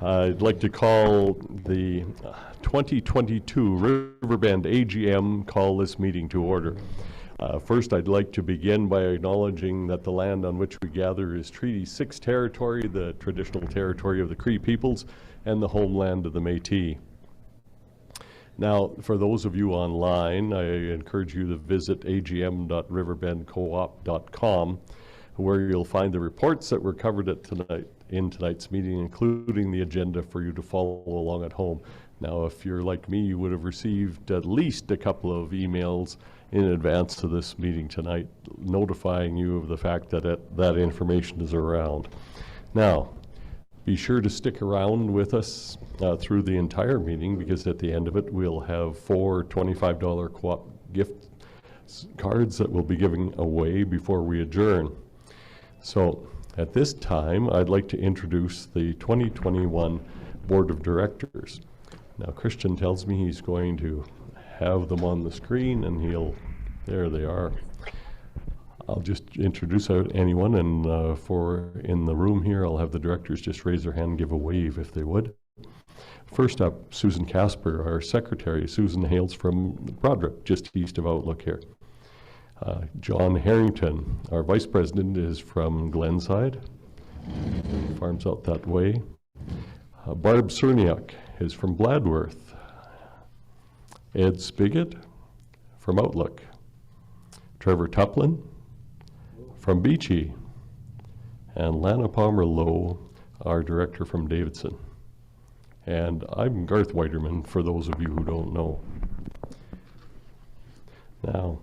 I'd like to call the 2022 Riverbend AGM call this meeting to order. First, I'd like to begin by acknowledging that the land on which we gather is Treaty 6 territory, the traditional territory of the Cree peoples, and the homeland of the Métis. Now, for those of you online, I encourage you to visit agm.riverbendcoop.com, where you'll find the reports that were covered in tonight's meeting, including the agenda for you to follow along at home. Now, if you're like me, you would have received at least a couple of emails in advance of this meeting tonight, notifying you of the fact that that information is around. Now, be sure to stick around with us through the entire meeting, because at the end of it, we'll have 4 $25 co-op gift cards that we'll be giving away before we adjourn. So at this time, I'd like to introduce the 2021 Board of Directors. Now, Christian tells me he's going to have them on the screen, and there they are. I'll just introduce anyone, and in the room here, I'll have the directors just raise their hand and give a wave if they would. First up, Susan Casper, our secretary. Susan hails from Broderick, just east of Outlook here. John Harrington, our vice president, is from Glenside, farms out that way. Barb Cerniak is from Bladworth. Ed Spigot from Outlook. Trevor Tuplin from Beachy. And Lana Palmer-Lowe, our director from Davidson. And I'm Garth Weiderman, for those of you who don't know. Now,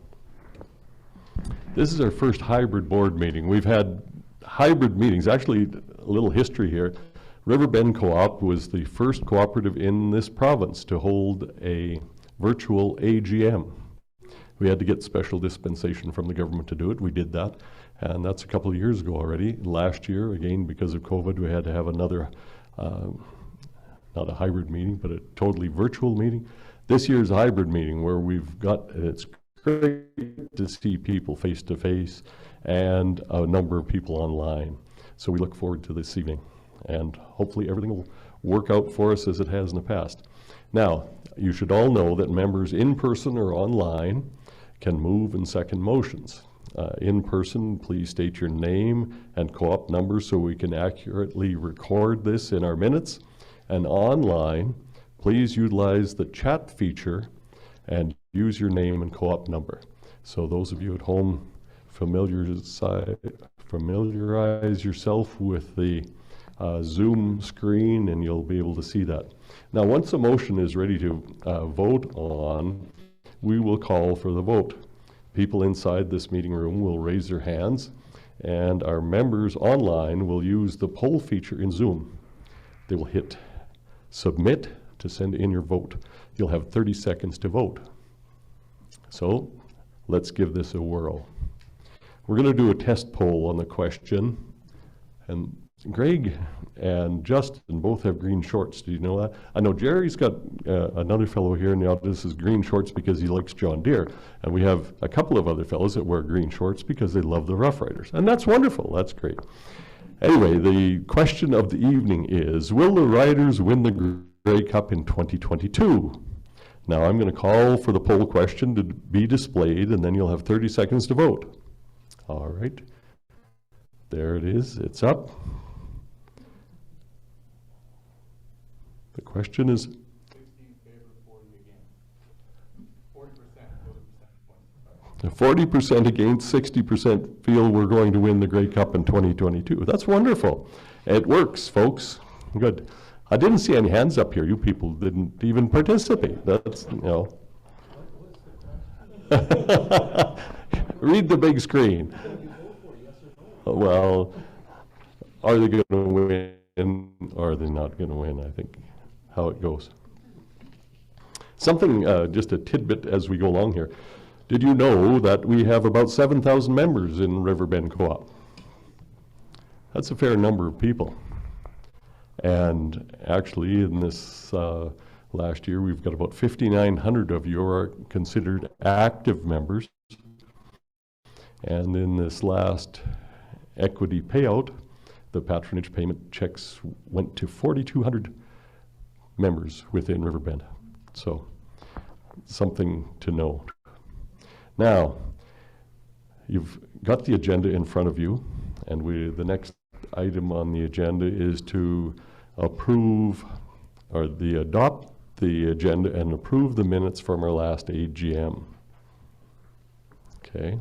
this is our first hybrid board meeting. We've had hybrid meetings. Actually, a little history here. Riverbend Co-op was the first cooperative in this province to hold a virtual AGM. We had to get special dispensation from the government to do it. We did that, and that's a couple of years ago already. Last year, again, because of COVID, we had to have another, not a hybrid meeting, but a totally virtual meeting. This year's a hybrid meeting where we've got, it's great to see people face to face and a number of people online. So we look forward to this evening, and hopefully everything will work out for us as it has in the past. Now, you should all know that members in person or online can move and second motions. In person, please state your name and co-op number so we can accurately record this in our minutes. And online, please utilize the chat feature and use your name and co-op number. So those of you at home, familiarize yourself with the Zoom screen, and you'll be able to see that. Now, once a motion is ready to vote on, we will call for the vote. People inside this meeting room will raise their hands, and our members online will use the poll feature in Zoom. They will hit submit to send in your vote. You'll have 30 seconds to vote. So let's give this a whirl. We're going to do a test poll on the question, and Greg and Justin both have green shorts. Do you know that? I know Jerry's got another fellow here in the office is green shorts because he likes John Deere. And we have a couple of other fellows that wear green shorts because they love the Rough Riders. And that's wonderful. That's great. Anyway, the question of the evening is, will the Riders win the Grey Cup in 2022? Now, I'm going to call for the poll question to be displayed, and then you'll have 30 seconds to vote. All right. There it is. It's up. The question is 60 in favor, 40 against. 40% against, 60% feel we're going to win the Grey Cup in 2022. That's wonderful. It works, folks. Good. I didn't see any hands up here. You people didn't even participate. That's, you know. Read the big screen. Well, are they going to win or are they not going to win? I think how it goes. Something, just a tidbit as we go along here. Did you know that we have about 7,000 members in Riverbend Co-op? That's a fair number of people. And actually, in this last year, we've got about 5,900 of you are considered active members. And in this last equity payout, the patronage payment checks went to 4,200 members within Riverbend. So something to know. Now, you've got the agenda in front of you, and the next item on the agenda is to approve or adopt the agenda and approve the minutes from our last AGM. Okay,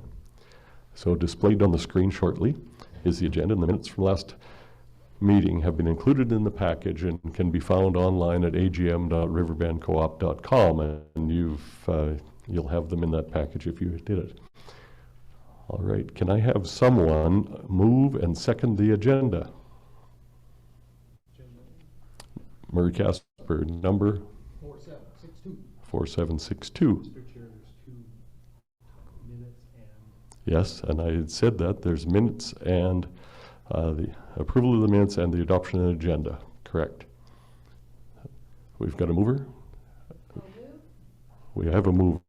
so displayed on the screen shortly is the agenda, and the minutes from last meeting have been included in the package and can be found online at agm.riverbendcoop.com, and you'll have them in that package if you did it. All right, can I have someone move and second the agenda? Murray Casper, number 4762. 4762. Mr. Chair, there's 2 minutes and... Yes, and I had said that there's minutes and the approval of the minutes and the adoption of the agenda. Correct. We've got a mover. We have a mover.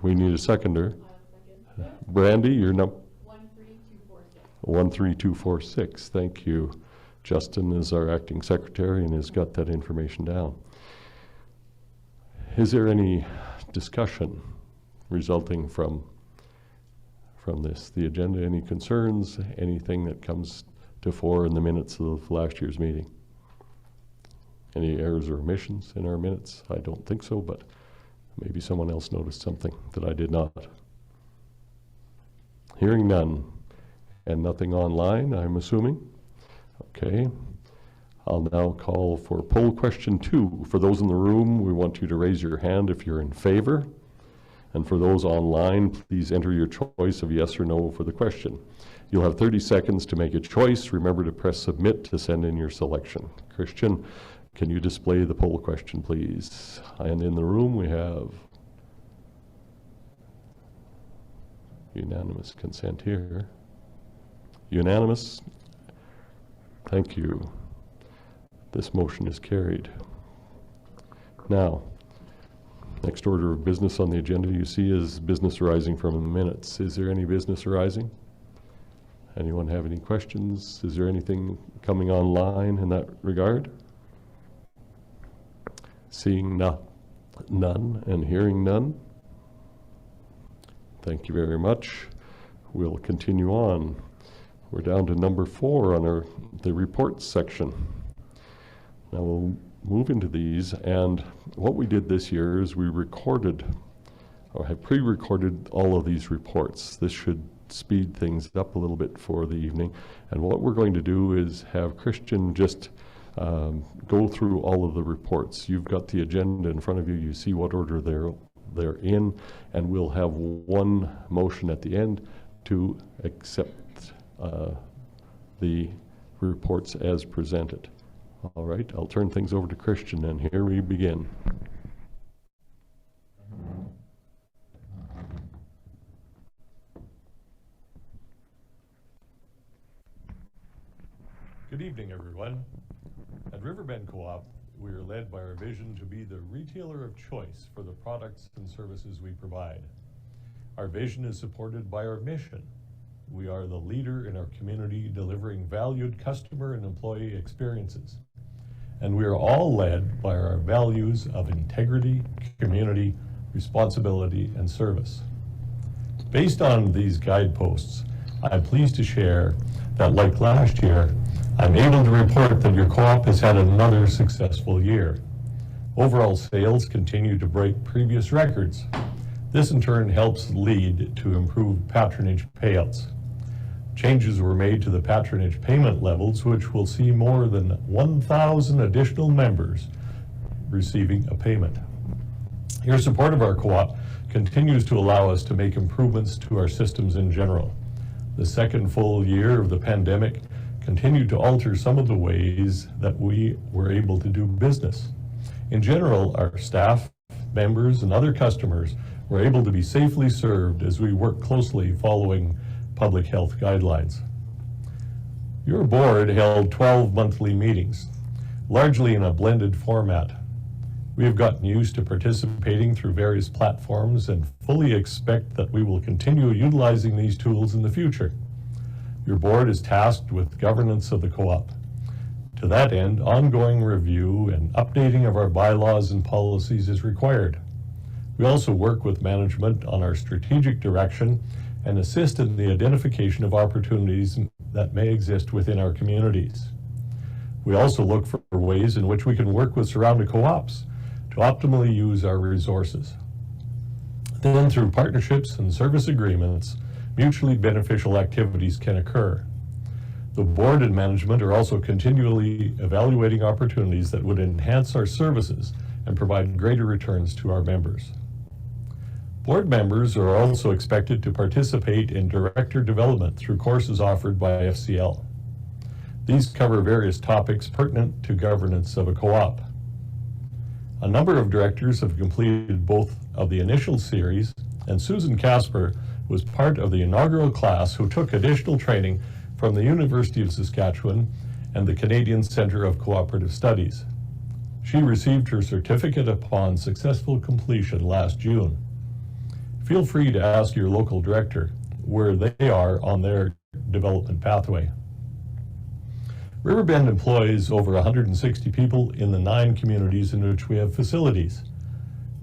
We need a seconder. Brandy, you're number 13246. 13246. Thank you. Justin is our acting secretary and has got that information down. Is there any discussion resulting from this? The agenda, any concerns, anything that comes to fore in the minutes of last year's meeting? Any errors or omissions in our minutes? I don't think so, but maybe someone else noticed something that I did not. Hearing none, and nothing online, I'm assuming. Okay, I'll now call for poll question 2. For those in the room, we want you to raise your hand if you're in favor. And for those online, please enter your choice of yes or no for the question. You'll have 30 seconds to make a choice. Remember to press submit to send in your selection. Christian, can you display the poll question, please? And in the room, we have unanimous consent here. Unanimous. Thank you. This motion is carried. Now, next order of business on the agenda you see is business arising from the minutes. Is there any business arising? Anyone have any questions? Is there anything coming online in that regard? Seeing none and hearing none. Thank you very much. We'll continue on. We're down to number 4 on the reports section. Now we'll move into these, and what we did this year is we recorded, or have pre-recorded all of these reports. This should speed things up a little bit for the evening. And what we're going to do is have Christian just go through all of the reports. You've got the agenda in front of you. You see what order they're in, and we'll have one motion at the end to accept the reports as presented. All right, I'll turn things over to Christian, and here we begin. Good evening, everyone. At Riverbend Co-op, we are led by our vision to be the retailer of choice for the products and services we provide. Our vision is supported by our mission. We are the leader in our community, delivering valued customer and employee experiences. And we are all led by our values of integrity, community, responsibility, and service. Based on these guideposts, I'm pleased to share that, like last year, I'm able to report that your co-op has had another successful year. Overall sales continue to break previous records. This in turn helps lead to improved patronage payouts. Changes were made to the patronage payment levels, which will see more than 1,000 additional members receiving a payment. Your support of our co-op continues to allow us to make improvements to our systems in general. The second full year of the pandemic continued to alter some of the ways that we were able to do business. In general, our staff, members, and other customers were able to be safely served as we work closely following public health guidelines. Your board held 12 monthly meetings, largely in a blended format. We have gotten used to participating through various platforms and fully expect that we will continue utilizing these tools in the future. Your board is tasked with governance of the co-op. To that end, ongoing review and updating of our bylaws and policies is required. We also work with management on our strategic direction and assist in the identification of opportunities that may exist within our communities. We also look for ways in which we can work with surrounding co-ops to optimally use our resources. Then through partnerships and service agreements, mutually beneficial activities can occur. The board and management are also continually evaluating opportunities that would enhance our services and provide greater returns to our members. Board members are also expected to participate in director development through courses offered by FCL. These cover various topics pertinent to governance of a co-op. A number of directors have completed both of the initial series, and Susan Casper was part of the inaugural class who took additional training from the University of Saskatchewan and the Canadian Centre of Cooperative Studies. She received her certificate upon successful completion last June. Feel free to ask your local director where they are on their development pathway. Riverbend employs over 160 people in the 9 communities in which we have facilities.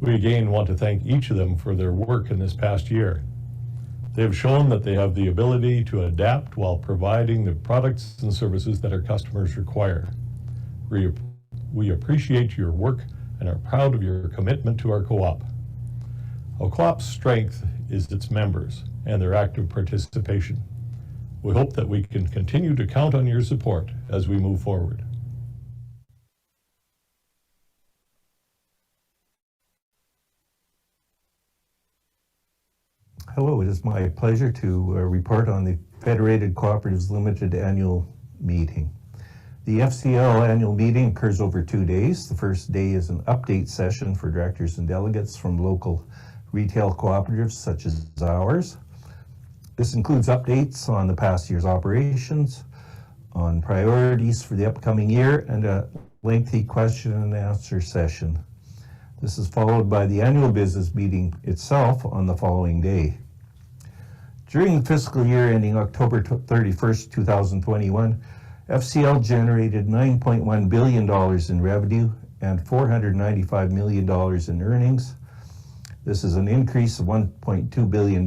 We again want to thank each of them for their work in this past year. They have shown that they have the ability to adapt while providing the products and services that our customers require. We appreciate your work and are proud of your commitment to our co-op. A co-op's strength is its members and their active participation. We hope that we can continue to count on your support as we move forward. Hello, it is my pleasure to report on the Federated Cooperatives Limited annual meeting. The FCL annual meeting occurs over 2 days. The first day is an update session for directors and delegates from local retail cooperatives such as ours. This includes updates on the past year's operations, on priorities for the upcoming year, and a lengthy question and answer session. This is followed by the annual business meeting itself on the following day. During the fiscal year ending October 31st, 2021, FCL generated $9.1 billion in revenue and $495 million in earnings. This is an increase of $1.2 billion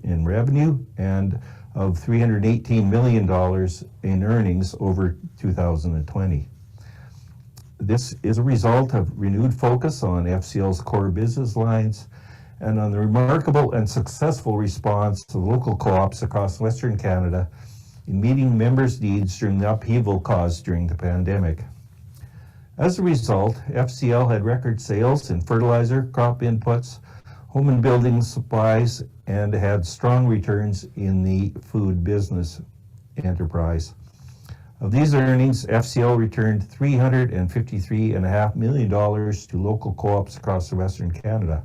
in revenue and of $318 million in earnings over 2020. This is a result of renewed focus on FCL's core business lines and on the remarkable and successful response to local co-ops across Western Canada in meeting members' needs during the upheaval caused during the pandemic. As a result, FCL had record sales in fertilizer, crop inputs, home and building supplies, and had strong returns in the food business enterprise. Of these earnings, FCL returned $353.5 million to local co-ops across Western Canada.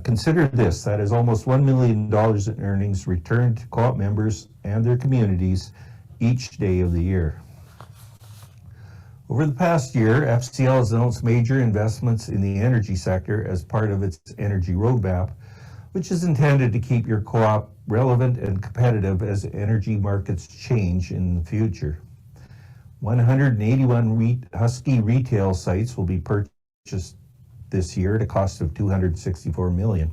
Consider this, that is almost $1 million in earnings returned to co-op members and their communities each day of the year. Over the past year, FCL has announced major investments in the energy sector as part of its energy roadmap, which is intended to keep your co-op relevant and competitive as energy markets change in the future. 181 Husky retail sites will be purchased this year at a cost of $264 million.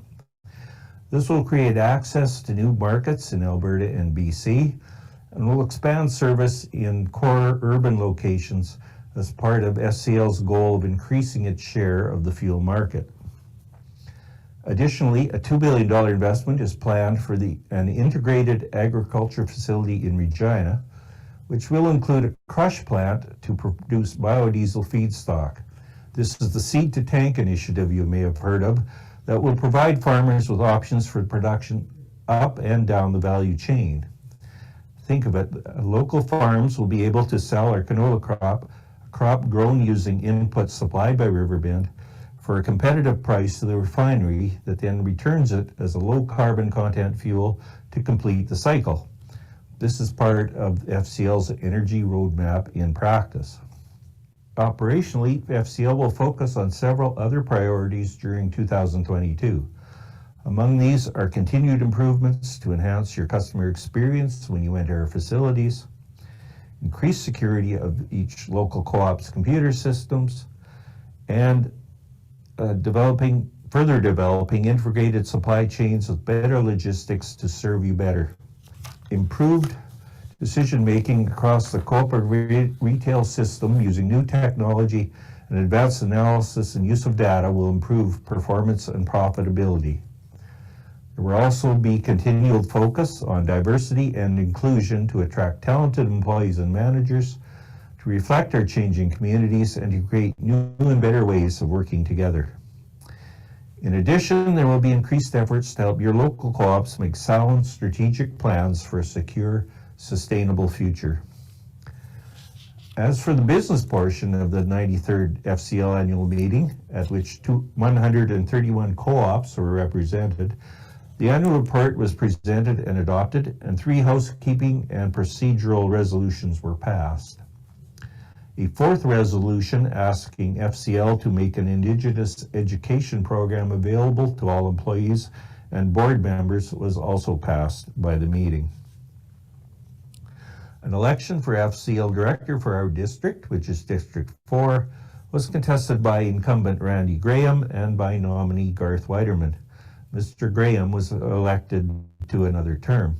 This will create access to new markets in Alberta and BC and will expand service in core urban locations as part of FCL's goal of increasing its share of the fuel market. Additionally, a $2 billion investment is planned for an integrated agriculture facility in Regina, which will include a crush plant to produce biodiesel feedstock. This is the Seed to Tank initiative you may have heard of that will provide farmers with options for production up and down the value chain. Think of it, local farms will be able to sell our canola crop, a crop grown using inputs supplied by Riverbend, for a competitive price to the refinery that then returns it as a low carbon content fuel to complete the cycle. This is part of FCL's energy roadmap in practice. Operationally, FCL will focus on several other priorities during 2022. Among these are continued improvements to enhance your customer experience when you enter our facilities, increased security of each local co-op's computer systems, and further developing integrated supply chains with better logistics to serve you better. Improved decision-making across the corporate retail system using new technology and advanced analysis and use of data will improve performance and profitability. There will also be continual focus on diversity and inclusion to attract talented employees and managers, to reflect our changing communities, and to create new and better ways of working together. In addition, there will be increased efforts to help your local co-ops make sound strategic plans for a secure, sustainable future. As for the business portion of the 93rd FCL annual meeting, at which 131 co-ops were represented, the annual report was presented and adopted, and 3 housekeeping and procedural resolutions were passed. A 4th resolution asking FCL to make an Indigenous education program available to all employees and board members was also passed by the meeting. An election for FCL director for our district, which is District 4, was contested by incumbent Randy Graham and by nominee Garth Weiderman. Mr. Graham was elected to another term.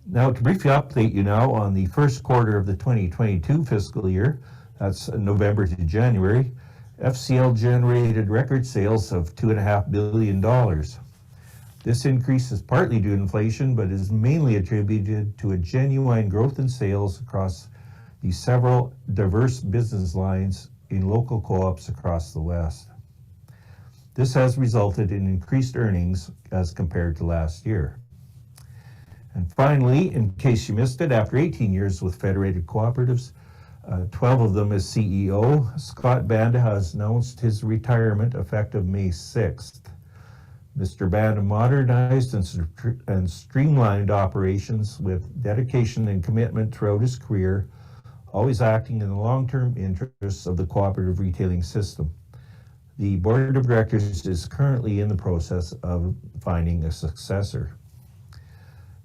Now, to briefly update you now on the first quarter of the 2022 fiscal year, that's November to January, FCL generated record sales of $2.5 billion. This increase is partly due to inflation, but is mainly attributed to a genuine growth in sales across the several diverse business lines in local co-ops across the West. This has resulted in increased earnings as compared to last year. And finally, in case you missed it, after 18 years with Federated Cooperatives, 12 of them as CEO, Scott Banda has announced his retirement effective May 6th. Mr. Banda modernized and streamlined operations with dedication and commitment throughout his career, always acting in the long-term interests of the cooperative retailing system. The board of directors is currently in the process of finding a successor.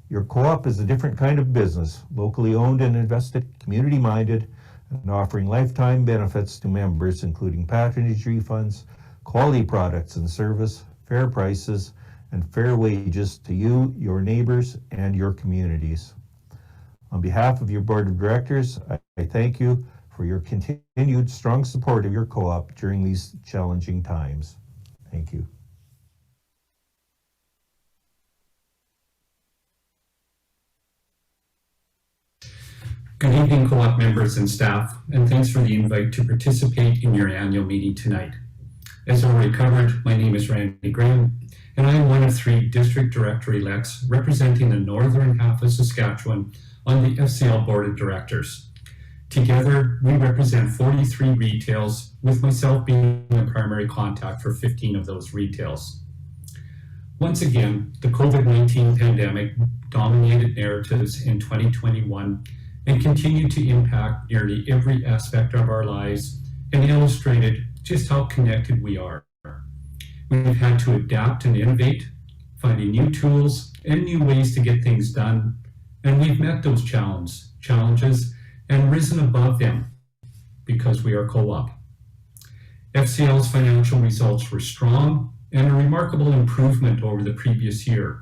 Your co-op is a different kind of business, locally owned and invested, community-minded, and offering lifetime benefits to members, including patronage refunds, quality products and service, fair prices, and fair wages to you, your neighbors, and your communities. On behalf of your board of directors, I thank you for your continued strong support of your co-op during these challenging times. Thank you. Good evening, co-op members and staff, and thanks for the invite to participate in your annual meeting tonight. As already covered, my name is Randy Graham, and I am one of 3 district director-elects representing the northern half of Saskatchewan on the FCL Board of Directors. Together, we represent 43 retails, with myself being the primary contact for 15 of those retails. Once again, the COVID-19 pandemic dominated narratives in 2021 and continued to impact nearly every aspect of our lives and illustrated just how connected we are. We've had to adapt and innovate, finding new tools and new ways to get things done, and we've met those challenges and risen above them because we are co-op. FCL's financial results were strong and a remarkable improvement over the previous year.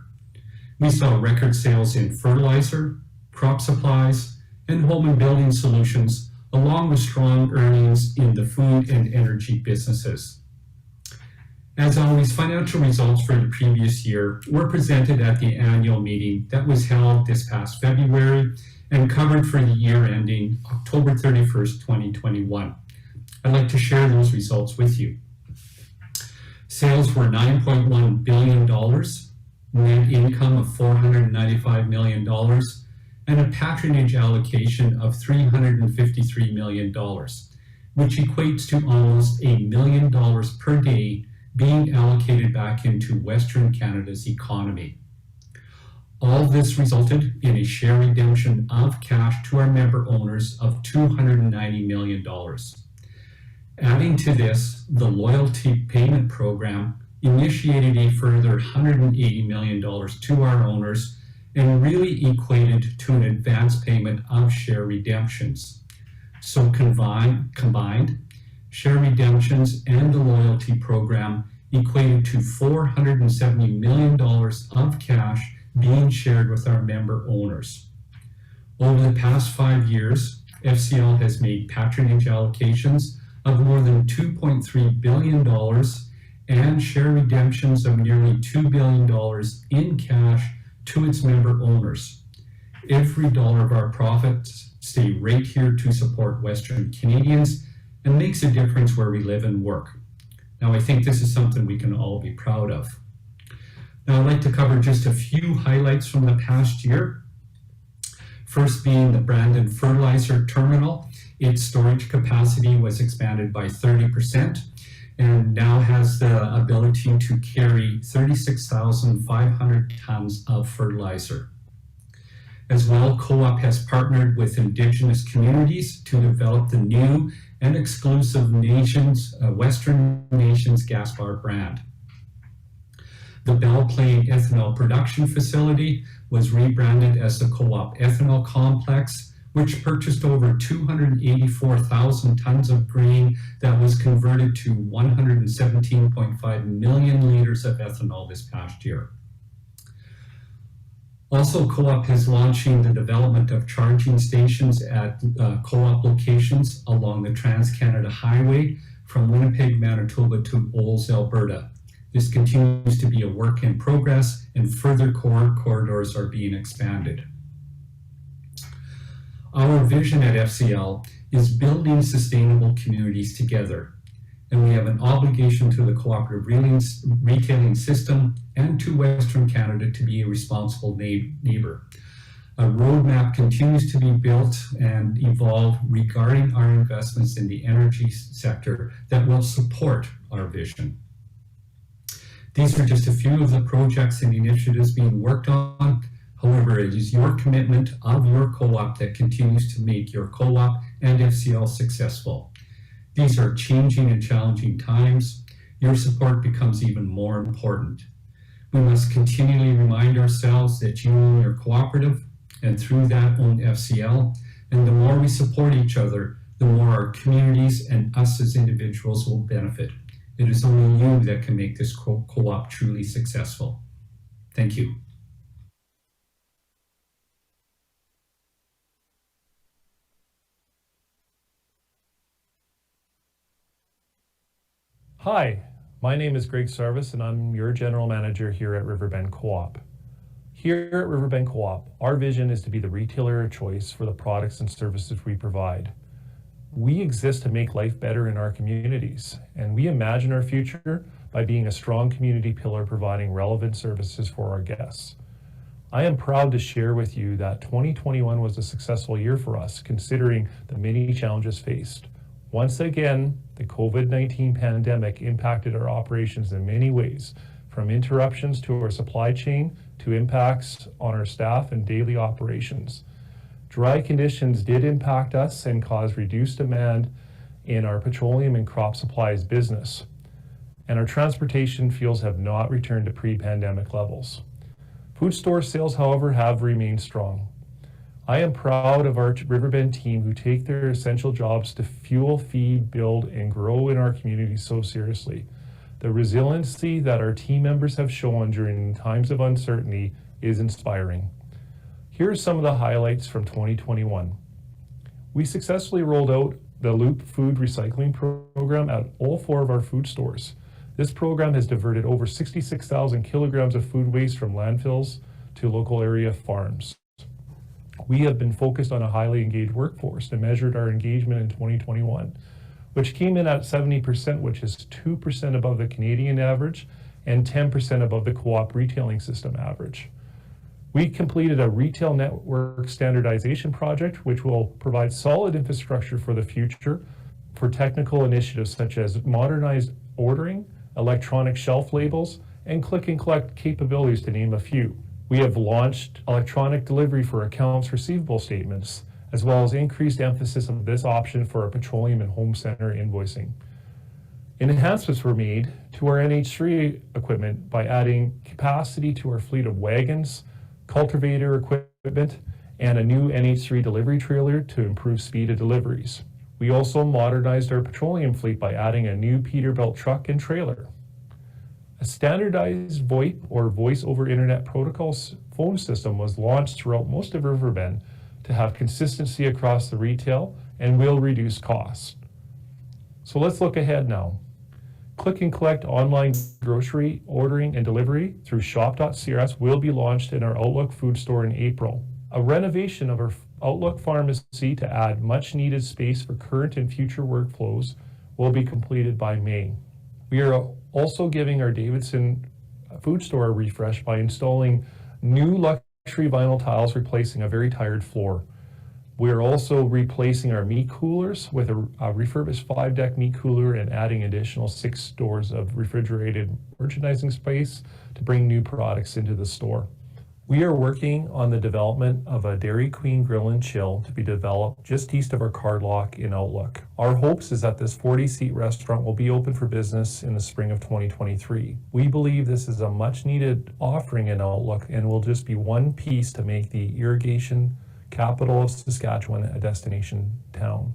We saw record sales in fertilizer, crop supplies, and home and building solutions, along with strong earnings in the food and energy businesses. As always, financial results for the previous year were presented at the annual meeting that was held this past February and covered for the year ending October 31st, 2021. I'd like to share those results with you. Sales were $9.1 billion, net income of $495 million, and a patronage allocation of $353 million, which equates to almost $1 million per day being allocated back into Western Canada's economy. All this resulted in a share redemption of cash to our member owners of $290 million. Adding to this, the loyalty payment program initiated a further $180 million to our owners, and really equated to an advance payment of share redemptions. So combined, share redemptions and the loyalty program equated to $470 million of cash being shared with our member owners. Over the past 5 years, FCL has made patronage allocations of more than $2.3 billion and share redemptions of nearly $2 billion in cash to its member owners. Every dollar of our profits stay right here to support Western Canadians and makes a difference where we live and work. Now, I think this is something we can all be proud of. Now, I'd like to cover just a few highlights from the past year. First being the Brandon Fertilizer Terminal. Its storage capacity was expanded by 30% and now has the ability to carry 36,500 tons of fertilizer. As well, Co-op has partnered with Indigenous communities to develop the new and exclusive Western Nations gas bar brand. The Belle Plaine ethanol production facility was rebranded as the Co-op Ethanol Complex, which purchased over 284,000 tons of grain that was converted to 117.5 million liters of ethanol this past year. Also, Co-op is launching the development of charging stations at Co-op locations along the Trans-Canada Highway from Winnipeg, Manitoba to Olds, Alberta. This continues to be a work in progress, and further corridors are being expanded. Our vision at FCL is building sustainable communities together, and we have an obligation to the cooperative retailing system and to Western Canada to be a responsible neighbor. A roadmap continues to be built and evolve regarding our investments in the energy sector that will support our vision. These are just a few of the projects and initiatives being worked on. However, it is your commitment of your co-op that continues to make your co-op and FCL successful. These are changing and challenging times. Your support becomes even more important. We must continually remind ourselves that you own your cooperative, and through that own FCL. And the more we support each other, the more our communities and us as individuals will benefit. It is only you that can make this co-op truly successful. Thank you. Hi, my name is Greg Sarvis and I'm your General Manager here at Riverbend Co-op. Here at Riverbend Co-op, our vision is to be the retailer of choice for the products and services we provide. We exist to make life better in our communities, and we imagine our future by being a strong community pillar providing relevant services for our guests. I am proud to share with you that 2021 was a successful year for us, considering the many challenges faced. Once again, the COVID-19 pandemic impacted our operations in many ways, from interruptions to our supply chain to impacts on our staff and daily operations. Dry conditions did impact us and cause reduced demand in our petroleum and crop supplies business, and our transportation fuels have not returned to pre-pandemic levels. Food store sales, however, have remained strong. I am proud of our Riverbend team who take their essential jobs to fuel, feed, build, and grow in our community so seriously. The resiliency that our team members have shown during times of uncertainty is inspiring. Here are some of the highlights from 2021. We successfully rolled out the Loop Food Recycling Program at all 4 of our food stores. This program has diverted over 66,000 kilograms of food waste from landfills to local area farms. We have been focused on a highly engaged workforce and measured our engagement in 2021, which came in at 70%, which is 2% above the Canadian average and 10% above the co-op retailing system average. We completed a retail network standardization project, which will provide solid infrastructure for the future for technical initiatives such as modernized ordering, electronic shelf labels, and click and collect capabilities, to name a few. We have launched electronic delivery for accounts receivable statements, as well as increased emphasis on this option for our petroleum and home center invoicing. Enhancements were made to our NH3 equipment by adding capacity to our fleet of wagons, cultivator equipment, and a new NH3 delivery trailer to improve speed of deliveries. We also modernized our petroleum fleet by adding a new Peterbilt truck and trailer. A standardized VoIP or Voice over Internet Protocols phone system was launched throughout most of Riverbend to have consistency across the retail and will reduce costs. So let's look ahead now. Click and collect online grocery ordering and delivery through shop.crs will be launched in our Outlook food store in April. A renovation of our Outlook pharmacy to add much needed space for current and future workflows will be completed by May. We are also giving our Davidson food store a refresh by installing new luxury vinyl tiles replacing a very tired floor. We are also replacing our meat coolers with a refurbished 5-deck meat cooler and adding additional 6 doors of refrigerated merchandising space to bring new products into the store. We are working on the development of a Dairy Queen Grill and Chill to be developed just east of our card lock in Outlook. Our hopes is that this 40-seat restaurant will be open for business in the spring of 2023. We believe this is a much needed offering in Outlook and will just be one piece to make the irrigation capital of Saskatchewan a destination town.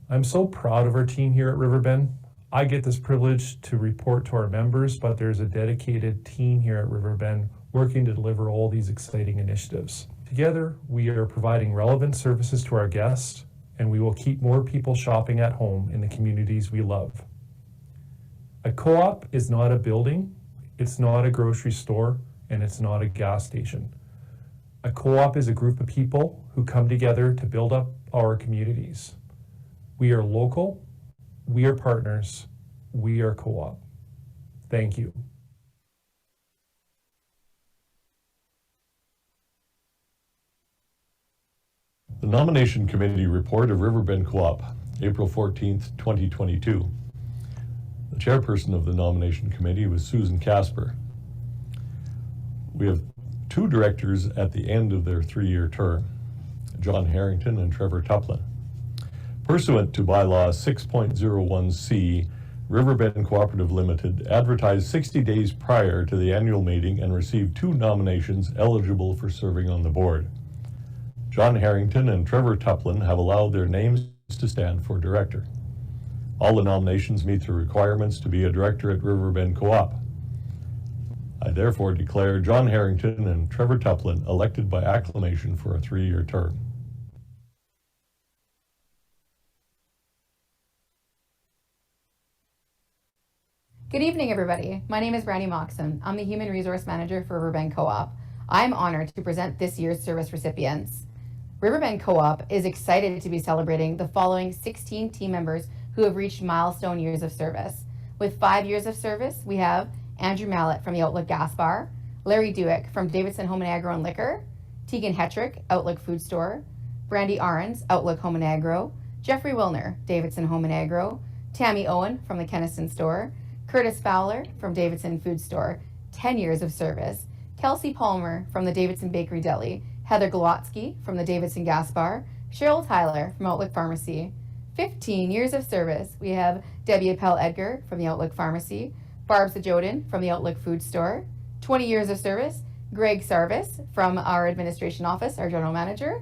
I'm so proud of our team here at Riverbend. I get this privilege to report to our members, but there's a dedicated team here at Riverbend working to deliver all these exciting initiatives. Together, we are providing relevant services to our guests, and we will keep more people shopping at home in the communities we love. A co-op is not a building, it's not a grocery store, and it's not a gas station. A co-op is a group of people who come together to build up our communities. We are local, we are partners, we are co-op. Thank you. The Nomination Committee Report of Riverbend Co-op, April 14th, 2022. The chairperson of the Nomination Committee was Susan Casper. We have 2 directors at the end of their 3-year term, John Harrington and Trevor Tuplin. Pursuant to bylaw 6.01C, Riverbend Cooperative Limited advertised 60 days prior to the annual meeting and received 2 nominations eligible for serving on the board. John Harrington and Trevor Tuplin have allowed their names to stand for director. All the nominations meet the requirements to be a director at Riverbend Co-op. I therefore declare John Harrington and Trevor Tuplin elected by acclamation for a 3-year term. Good evening, everybody. My name is Brandy Moxon. I'm the Human Resource Manager for Riverbend Co-op. I'm honored to present this year's service recipients. Riverbend Co-op is excited to be celebrating the following 16 team members who have reached milestone years of service. With 5 years of service, we have Andrew Mallett from the Outlook Gas Bar, Larry Dewick from Davidson Home and Agro and Liquor, Tegan Hetrick, Outlook Food Store, Brandy Arons, Outlook Home and Agro, Jeffrey Wilner, Davidson Home and Agro, Tammy Owen from the Kenniston Store, Curtis Fowler from Davidson Food Store, 10 years of service, Kelsey Palmer from the Davidson Bakery Deli, Heather Glowatsky from the Davidson Gas Bar, Cheryl Tyler from Outlook Pharmacy. 15 years of service, we have Debbie Appel Edgar from the Outlook Pharmacy, Barb Sajodin from the Outlook Food Store. 20 years of service, Greg Sarvis from our administration office, our general manager.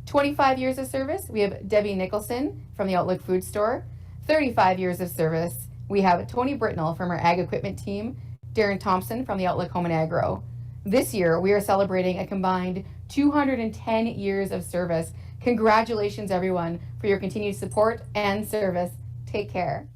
25 years of service, we have Debbie Nicholson from the Outlook Food Store. 35 years of service, we have Tony Britnell from our Ag Equipment team, Darren Thompson from the Outlook Home and Agro. This year, we are celebrating a combined 210 years of service. Congratulations, everyone, for your continued support and service. Take care.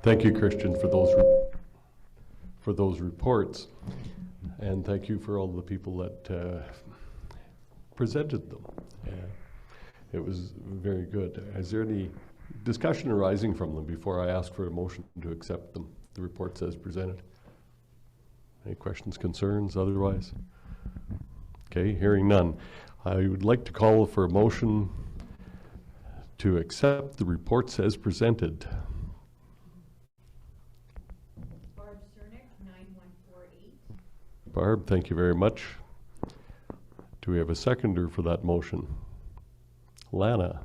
Thank you, Christian, for those reports, and thank you for all the people that presented them. It was very good. Is there any discussion arising from them before I ask for a motion to accept them, the reports as presented? Any questions, concerns, otherwise? Okay, hearing none. I would like to call for a motion to accept the reports as presented. Barb, thank you very much. Do we have a seconder for that motion? Lana?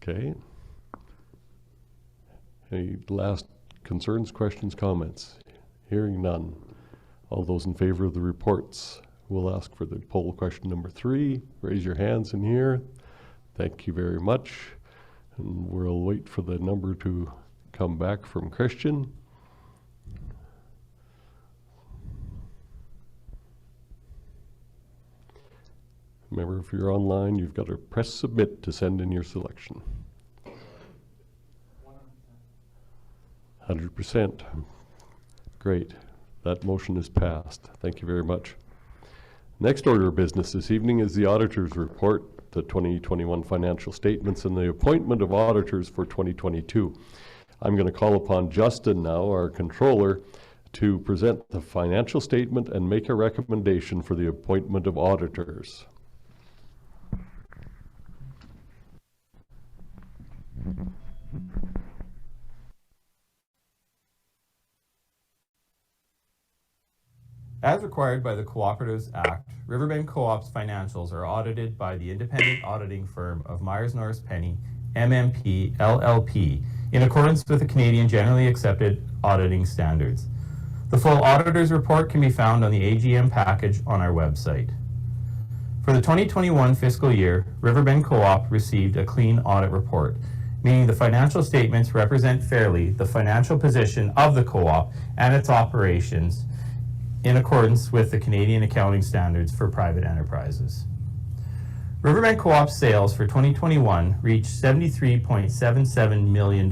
Okay. Any last concerns, questions, comments? Hearing none. All those in favor of the reports, we'll ask for the poll question number 3. Raise your hands in here. Thank you very much. And we'll wait for the number to come back from Christian. Remember, if you're online, you've got to press submit to send in your selection. 100%. Great. That motion is passed. Thank you very much. Next order of business this evening is the auditor's report, the 2021 financial statements, and the appointment of auditors for 2022. I'm going to call upon Justin now, our controller, to present the financial statement and make a recommendation for the appointment of auditors. As required by the Cooperatives Act, Riverbend Co-op's financials are audited by the independent auditing firm of Myers Norris Penny, MMP LLP, in accordance with the Canadian Generally Accepted Auditing Standards. The full auditor's report can be found on the AGM package on our website. For the 2021 fiscal year, Riverbend Co-op received a clean audit report, meaning the financial statements represent fairly the financial position of the co-op and its operations in accordance with the Canadian accounting standards for private enterprises. Riverbend Co-op's sales for 2021 reached $73.77 million,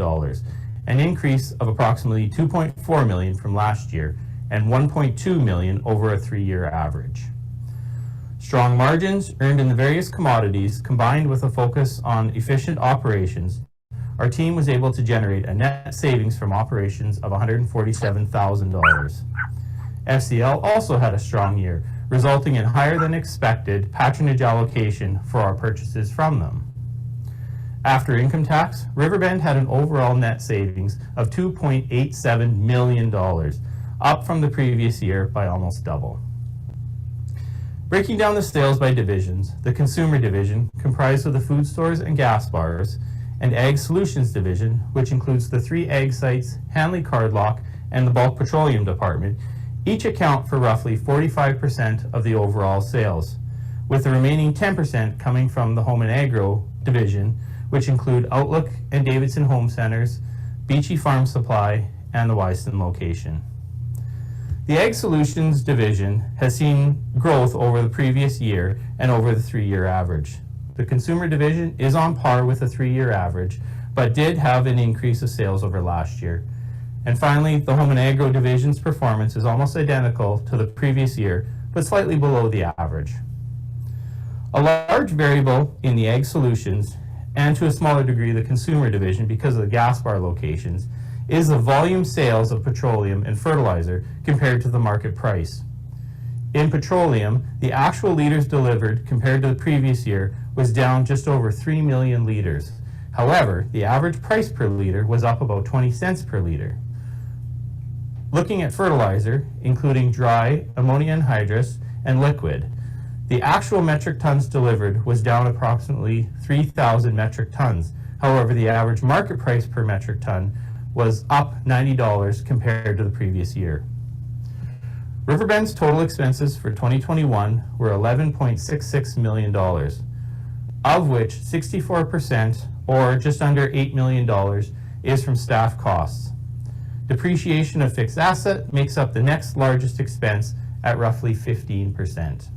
an increase of approximately $2.4 million from last year and $1.2 million over a 3-year average. Strong margins earned in the various commodities, combined with a focus on efficient operations, our team was able to generate a net savings from operations of $147,000. FCL also had a strong year, resulting in higher than expected patronage allocation for our purchases from them. After income tax, Riverbend had an overall net savings of $2.87 million, up from the previous year by almost double. Breaking down the sales by divisions, the consumer division, comprised of the food stores and gas bars, and Ag Solutions division, which includes the 3 ag sites, Hanley Cardlock, and the bulk petroleum department, each account for roughly 45% of the overall sales, with the remaining 10% coming from the Home and Agro division, which include Outlook and Davidson Home Centers, Beachy Farm Supply, and the Wyston location. The Ag Solutions division has seen growth over the previous year and over the 3-year average. The consumer division is on par with the 3-year average, but did have an increase of sales over last year. And finally, the Home and Agro division's performance is almost identical to the previous year, but slightly below the average. A large variable in the Ag Solutions, and to a smaller degree the consumer division because of the gas bar locations, is the volume sales of petroleum and fertilizer compared to the market price. In petroleum, the actual liters delivered compared to the previous year was down just over 3 million liters. However, the average price per liter was up about 20 cents per liter. Looking at fertilizer, including dry, ammonia anhydrous, and liquid, the actual metric tons delivered was down approximately 3,000 metric tons. However, the average market price per metric ton was up $90 compared to the previous year. Riverbend's total expenses for 2021 were $11.66 million, of which 64%, or just under $8 million, is from staff costs. Depreciation of fixed asset makes up the next largest expense at roughly 15%.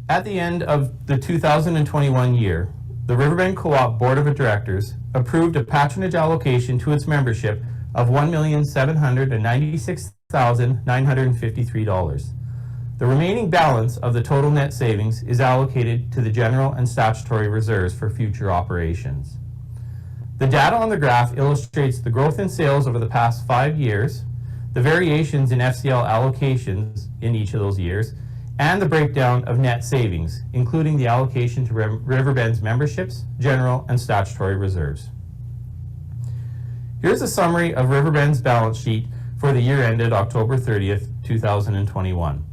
At the end of the 2021 year, the Riverbend Co-op Board of Directors approved a patronage allocation to its membership of $1,796,953. The remaining balance of the total net savings is allocated to the general and statutory reserves for future operations. The data on the graph illustrates the growth in sales over the past 5 years, the variations in FCL allocations in each of those years, and the breakdown of net savings, including the allocation to Riverbend's memberships, general, and statutory reserves. Here's a summary of Riverbend's balance sheet for the year ended October 30th, 2021.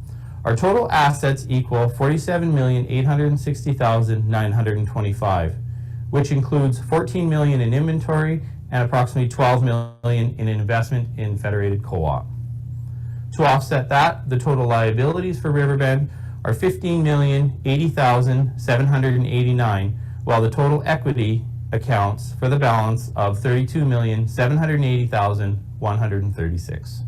Our total assets equal $47,860,925, which includes $14 million in inventory and approximately $12 million in investment in Federated Co-op. To offset that, the total liabilities for Riverbend are $15,080,789, while the total equity accounts for the balance of $32,780,136.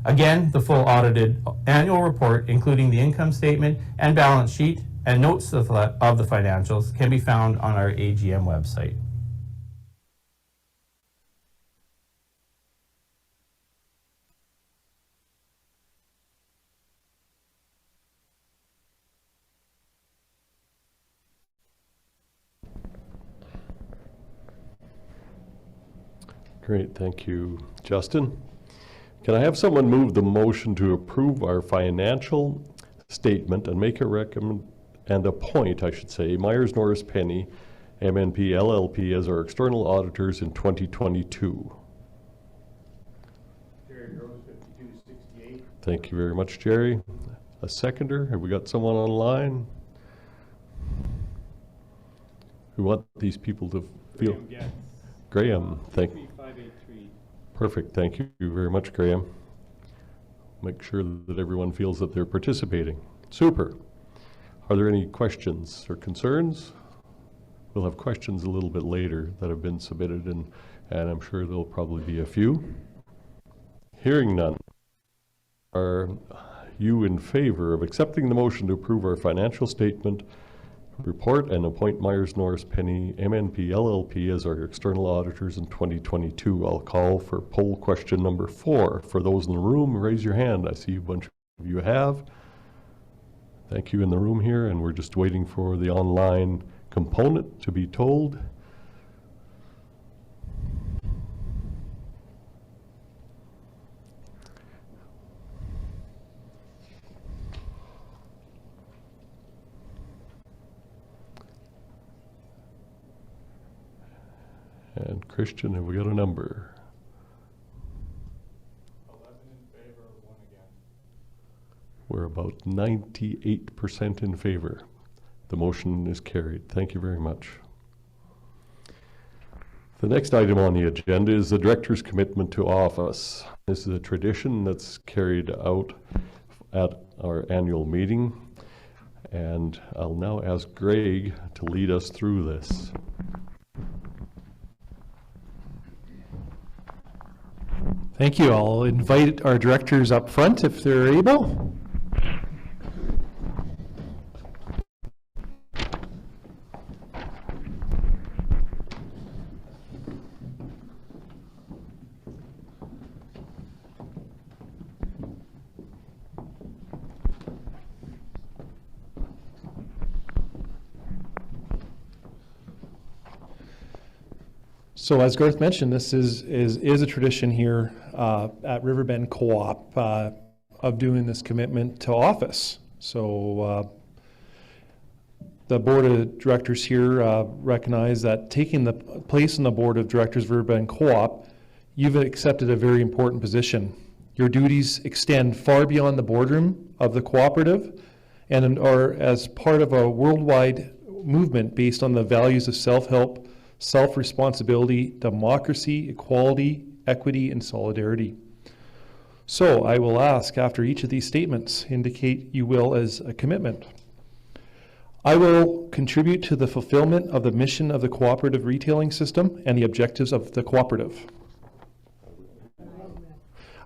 Again, the full audited annual report, including the income statement and balance sheet and notes of the financials, can be found on our AGM website. Great, thank you, Justin. Can I have someone move the motion to approve our financial statement and make a recommend and appoint, I should say, Myers Norris Penny, MNP LLP as our external auditors in 2022? Jerry Gross, 5268. Thank you very much, Jerry. A seconder? Have we got someone online? We want these people to feel. Graham, thank you. Perfect, thank you very much, Graham. Make sure that everyone feels that they're participating. Super. Are there any questions or concerns? We'll have questions a little bit later that have been submitted, and I'm sure there'll probably be a few. Hearing none. Are you in favor of accepting the motion to approve our financial statement report and appoint Myers Norris Penny MNP LLP as our external auditors in 2022? I'll call for poll question number 4. For those in the room, raise your hand. I see a bunch of you have. Thank you in the room here, and we're just waiting for the online component to be told. And Christian, have we got a number? 11 in favor, 1 against. We're about 98% in favor. The motion is carried. Thank you very much. The next item on the agenda is the director's commitment to office. This is a tradition that's carried out at our annual meeting, and I'll now ask Greg to lead us through this. Thank you. I'll invite our directors up front if they're able. So as Garth mentioned, this is a tradition here at Riverbend Co-op of doing this commitment to office. So the board of directors here recognize that taking the place in the board of directors of Riverbend Co-op, you've accepted a very important position. Your duties extend far beyond the boardroom of the cooperative and are as part of a worldwide movement based on the values of self-help, self-responsibility, democracy, equality, equity, and solidarity. So I will ask, after each of these statements, indicate you will as a commitment. I will contribute to the fulfillment of the mission of the cooperative retailing system and the objectives of the cooperative.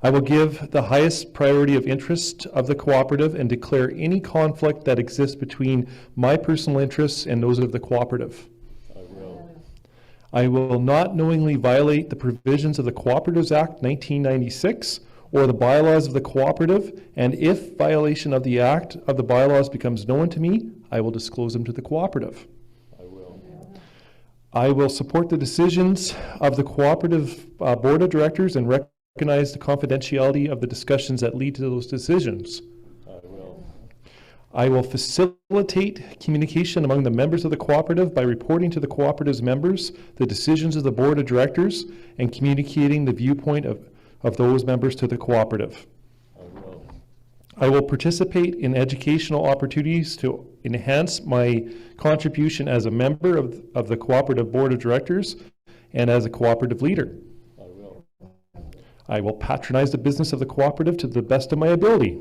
I will give the highest priority of interest of the cooperative and declare any conflict that exists between my personal interests and those of the cooperative. I will not knowingly violate the provisions of the Cooperatives Act 1996 or the bylaws of the cooperative, and if violation of the act of the bylaws becomes known to me, I will disclose them to the cooperative. I will support the decisions of the cooperative board of directors and recognize the confidentiality of the discussions that lead to those decisions. I will facilitate communication among the members of the cooperative by reporting to the cooperative's members the decisions of the board of directors and communicating the viewpoint of those members to the cooperative. I will participate in educational opportunities to enhance my contribution as a member of the cooperative board of directors and as a cooperative leader. I will patronize the business of the cooperative to the best of my ability.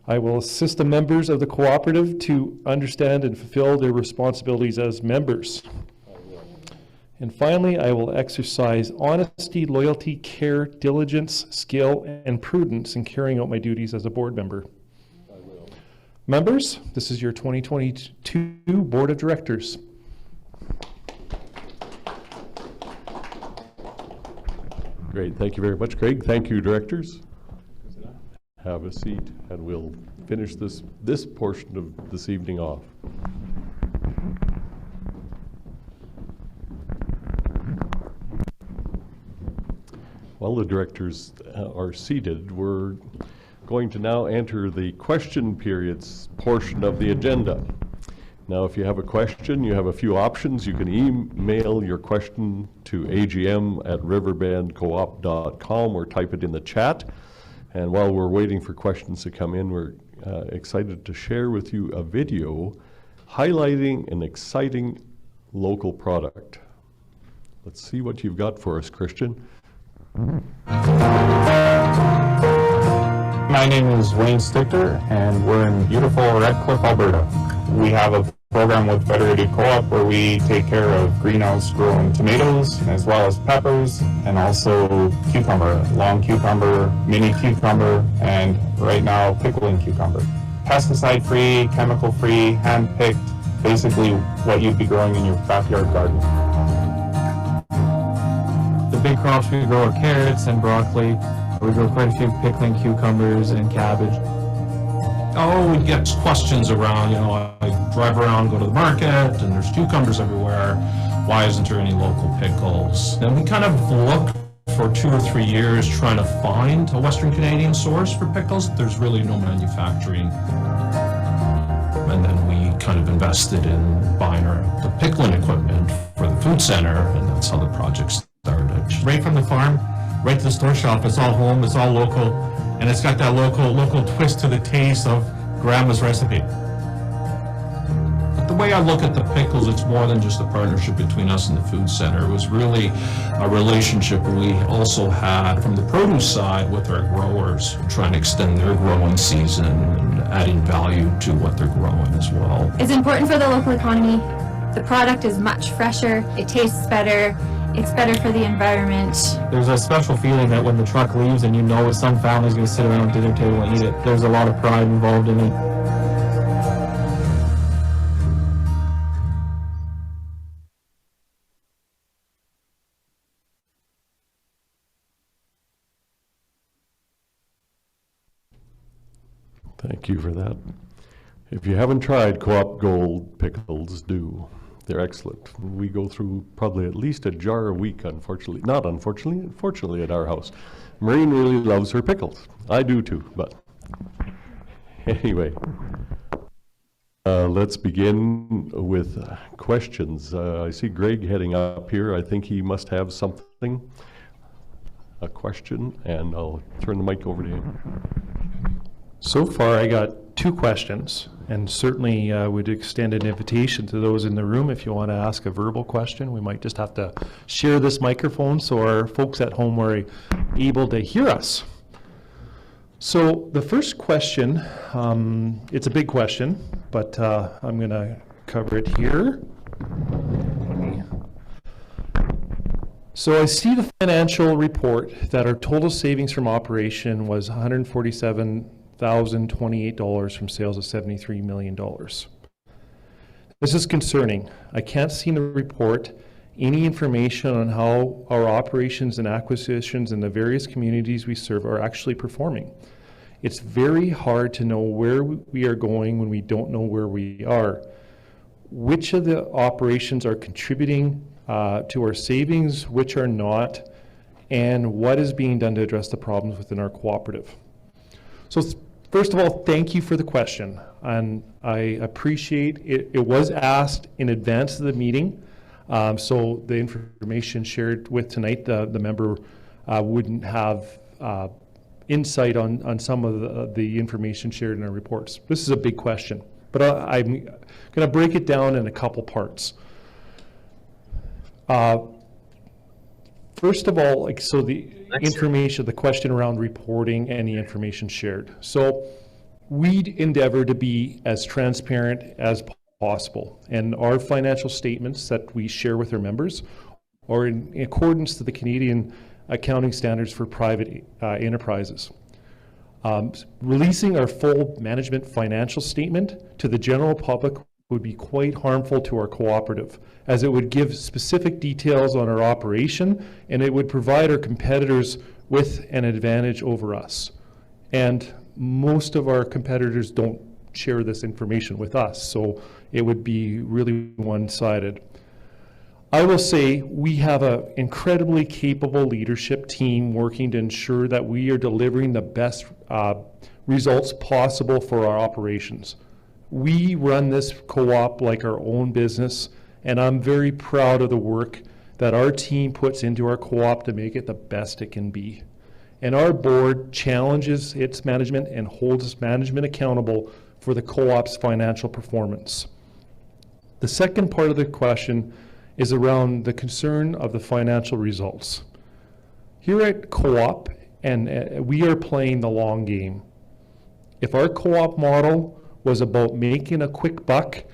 I will assist the members of the cooperative to understand and fulfill their responsibilities as members. And finally, I will exercise honesty, loyalty, care, diligence, skill, and prudence in carrying out my duties as a board member. Members, this is your 2022 Board of Directors. Great, thank you very much, Craig. Thank you, directors. Have a seat, and we'll finish this portion of this evening off. While the directors are seated, we're going to now enter the question periods portion of the agenda. Now, if you have a question, you have a few options. You can email your question to agm@riverbendcoop.com or type it in the chat. And while we're waiting for questions to come in, we're excited to share with you a video highlighting an exciting local product. Let's see what you've got for us, Christian. My name is Wayne Stichter, and we're in beautiful Red Cliff, Alberta. We have a program with Federated Co-op where we take care of greenhouse-grown tomatoes, as well as peppers, and also cucumber, long cucumber, mini cucumber, and right now, pickling cucumber. Pesticide-free, chemical-free, hand-picked, basically what you'd be growing in your backyard garden. The big crops we grow are carrots and broccoli. We grow quite a few pickling cucumbers and cabbage. Oh, we get questions around, I drive around, go to the market, and there's cucumbers everywhere. Why isn't there any local pickles? And we kind of looked for 2 or 3 years trying to find a Western Canadian source for pickles. There's really no manufacturing. And then we kind of invested in buying the pickling equipment for the food center, and that's how the project started. Right from the farm, right to the store shelf, it's all home, it's all local, and it's got that local twist to the taste of Grandma's recipe. But the way I look at the pickles, it's more than just a partnership between us and the food center. It was really a relationship we also had from the produce side with our growers, trying to extend their growing season and adding value to what they're growing as well. It's important for the local economy. The product is much fresher, it tastes better, it's better for the environment. There's a special feeling that when the truck leaves and some family's going to sit around at dinner table and eat it. There's a lot of pride involved in it. Thank you for that. If you haven't tried Co-op Gold pickles, do. They're excellent. We go through probably at least a jar a week, unfortunately. Not unfortunately, unfortunately at our house. Maureen really loves her pickles. I do too, but anyway. Let's begin with questions. I see Greg heading up here. I think he must have something, a question, and I'll turn the mic over to him. So far, I got 2 questions, and certainly would extend an invitation to those in the room. If you want to ask a verbal question, we might just have to share this microphone so our folks at home are able to hear us. So the first question, it's a big question, but I'm going to cover it here. So I see the financial report that our total savings from operation was $147,028 from sales of $73 million. This is concerning. I can't see in the report any information on how our operations and acquisitions in the various communities we serve are actually performing. It's very hard to know where we are going when we don't know where we are. Which of the operations are contributing to our savings, which are not, and what is being done to address the problems within our cooperative? So First of all, thank you for the question, and I appreciate it. It was asked in advance of the meeting, so the information shared with tonight, the member wouldn't have insight on some of the information shared in our reports. This is a big question, but I'm going to break it down in a couple parts. First of all, so the information, the question around reporting and the information shared. So we endeavor to be as transparent as possible, and our financial statements that we share with our members are in accordance to the Canadian accounting standards for private enterprises. Releasing our full management financial statement to the general public would be quite harmful to our cooperative, as it would give specific details on our operation, and it would provide our competitors with an advantage over us. And most of our competitors don't share this information with us, so it would be really one-sided. I will say we have an incredibly capable leadership team working to ensure that we are delivering the best results possible for our operations. We run this co-op like our own business, and I'm very proud of the work that our team puts into our co-op to make it the best it can be. And our board challenges its management and holds management accountable for the co-op's financial performance. The second part of the question is around the concern of the financial results. Here at co-op, and we are playing the long game. If our co-op model was about making a quick buck,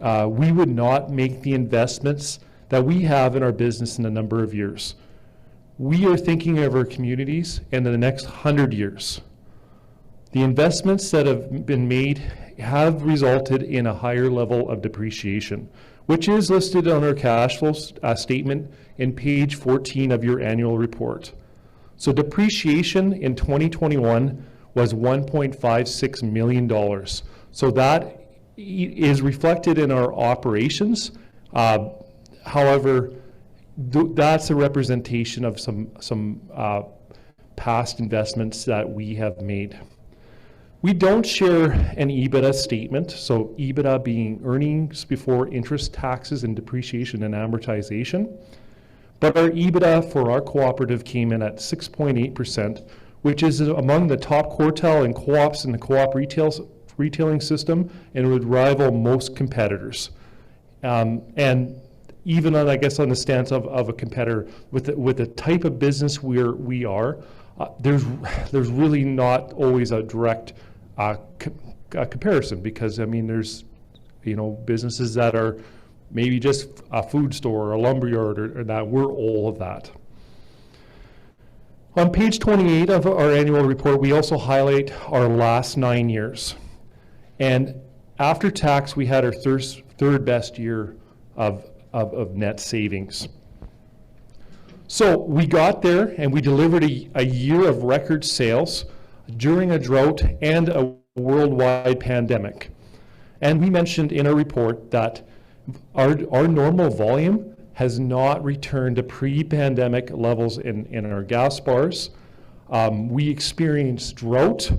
we would not make the investments that we have in our business in a number of years. We are thinking of our communities in the next 100 years. The investments that have been made have resulted in a higher level of depreciation, which is listed on our cash flow statement in page 14 of your annual report. So depreciation in 2021 was $1.56 million. So that is reflected in our operations. However, that's a representation of some past investments that we have made. We don't share an EBITDA statement, so EBITDA being earnings before interest, taxes, and depreciation and amortization. But our EBITDA for our cooperative came in at 6.8%, which is among the top quartile in co-ops in the co-op retailing system, and would rival most competitors. And even on, I guess, on the stance of a competitor, with the type of business we are, there's really not always a direct comparison, because I mean, there's businesses that are maybe just a food store or a lumberyard, or that we're all of that. On page 28 of our annual report, we also highlight our last 9 years. And after tax, we had our third best year of net savings. So we got there and we delivered a year of record sales during a drought and a worldwide pandemic. And we mentioned in our report that our normal volume has not returned to pre-pandemic levels in our gas bars. We experienced drought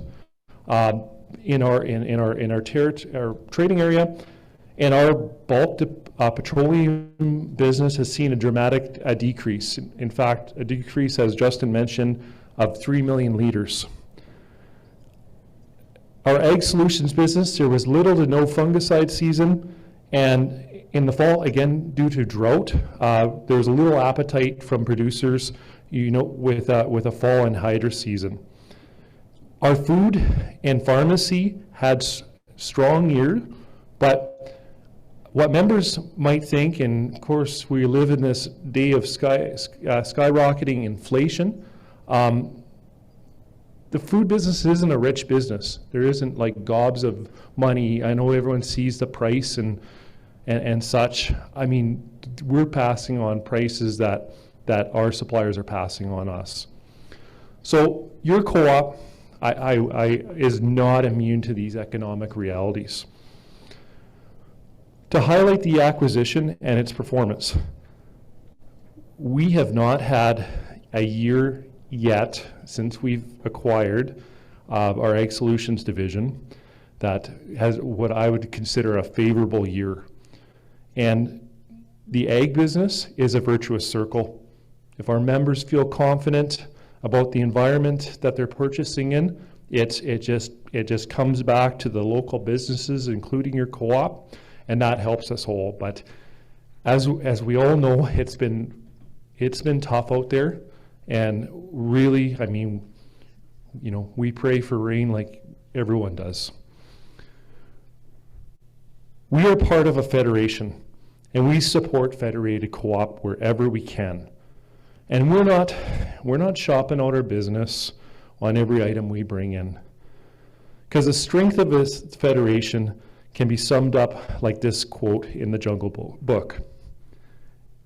in our trading area, and our bulk petroleum business has seen a dramatic decrease. In fact, a decrease, as Justin mentioned, of 3 million liters. Our Ag Solutions business, there was little to no fungicide season, and in the fall, again, due to drought, there was a little appetite from producers, with a fall and hydro season. Our food and pharmacy had strong year, but what members might think, and of course we live in this day of skyrocketing inflation, the food business isn't a rich business. There isn't like gobs of money. I know everyone sees the price and such. I mean, we're passing on prices that our suppliers are passing on us. So your co-op is not immune to these economic realities. To highlight the acquisition and its performance, we have not had a year yet since we've acquired our Ag Solutions division that has what I would consider a favorable year. And the ag business is a virtuous circle. If our members feel confident about the environment that they're purchasing in, it just comes back to the local businesses, including your co-op, and that helps us whole. But as we all know, it's been tough out there, and really, I mean, you know, we pray for rain like everyone does. We are part of a federation, and we support federated co-op wherever we can. And we're not shopping out our business on every item we bring in. Because the strength of this federation can be summed up like this quote in the Jungle Book.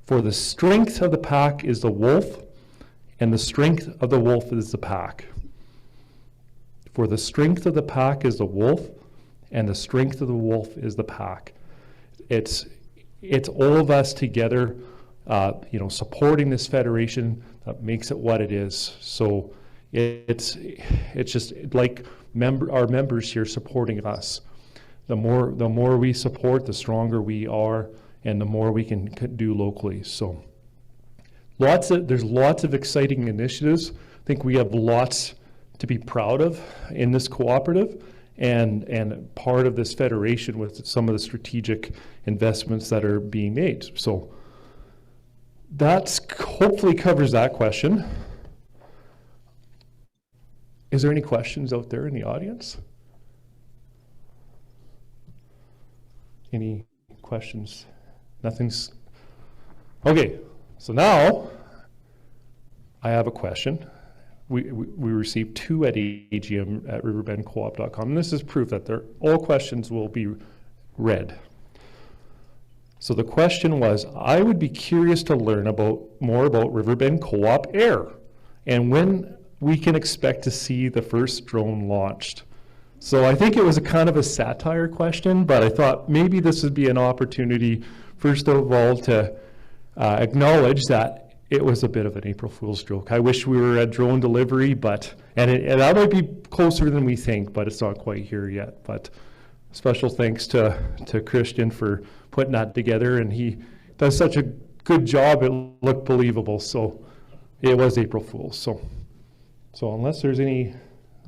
For the strength of the pack is the wolf, and the strength of the wolf is the pack. For the strength of the pack is the wolf, and the strength of the wolf is the pack. It's all of us together, supporting this federation that makes it what it is. So it's just like our members here supporting us. The more we support, the stronger we are, and the more we can do locally. So there's lots of exciting initiatives. I think we have lots to be proud of in this cooperative, and part of this federation with some of the strategic investments that are being made. So that hopefully covers that question. Is there any questions out there in the audience? Any questions? Nothing's... Okay, so now I have a question. We received 2 at AGM at riverbendcoop.com, and this is proof that all questions will be read. So the question was, I would be curious to learn more about Riverbend Co-op Air and when we can expect to see the first drone launched. So I think it was a kind of a satire question, but I thought maybe this would be an opportunity, first of all, to acknowledge that it was a bit of an April Fool's joke. I wish we were at drone delivery, and that might be closer than we think, but it's not quite here yet. But special thanks to Christian for putting that together, and he does such a good job, it looked believable. So it was April Fool's. So unless there's any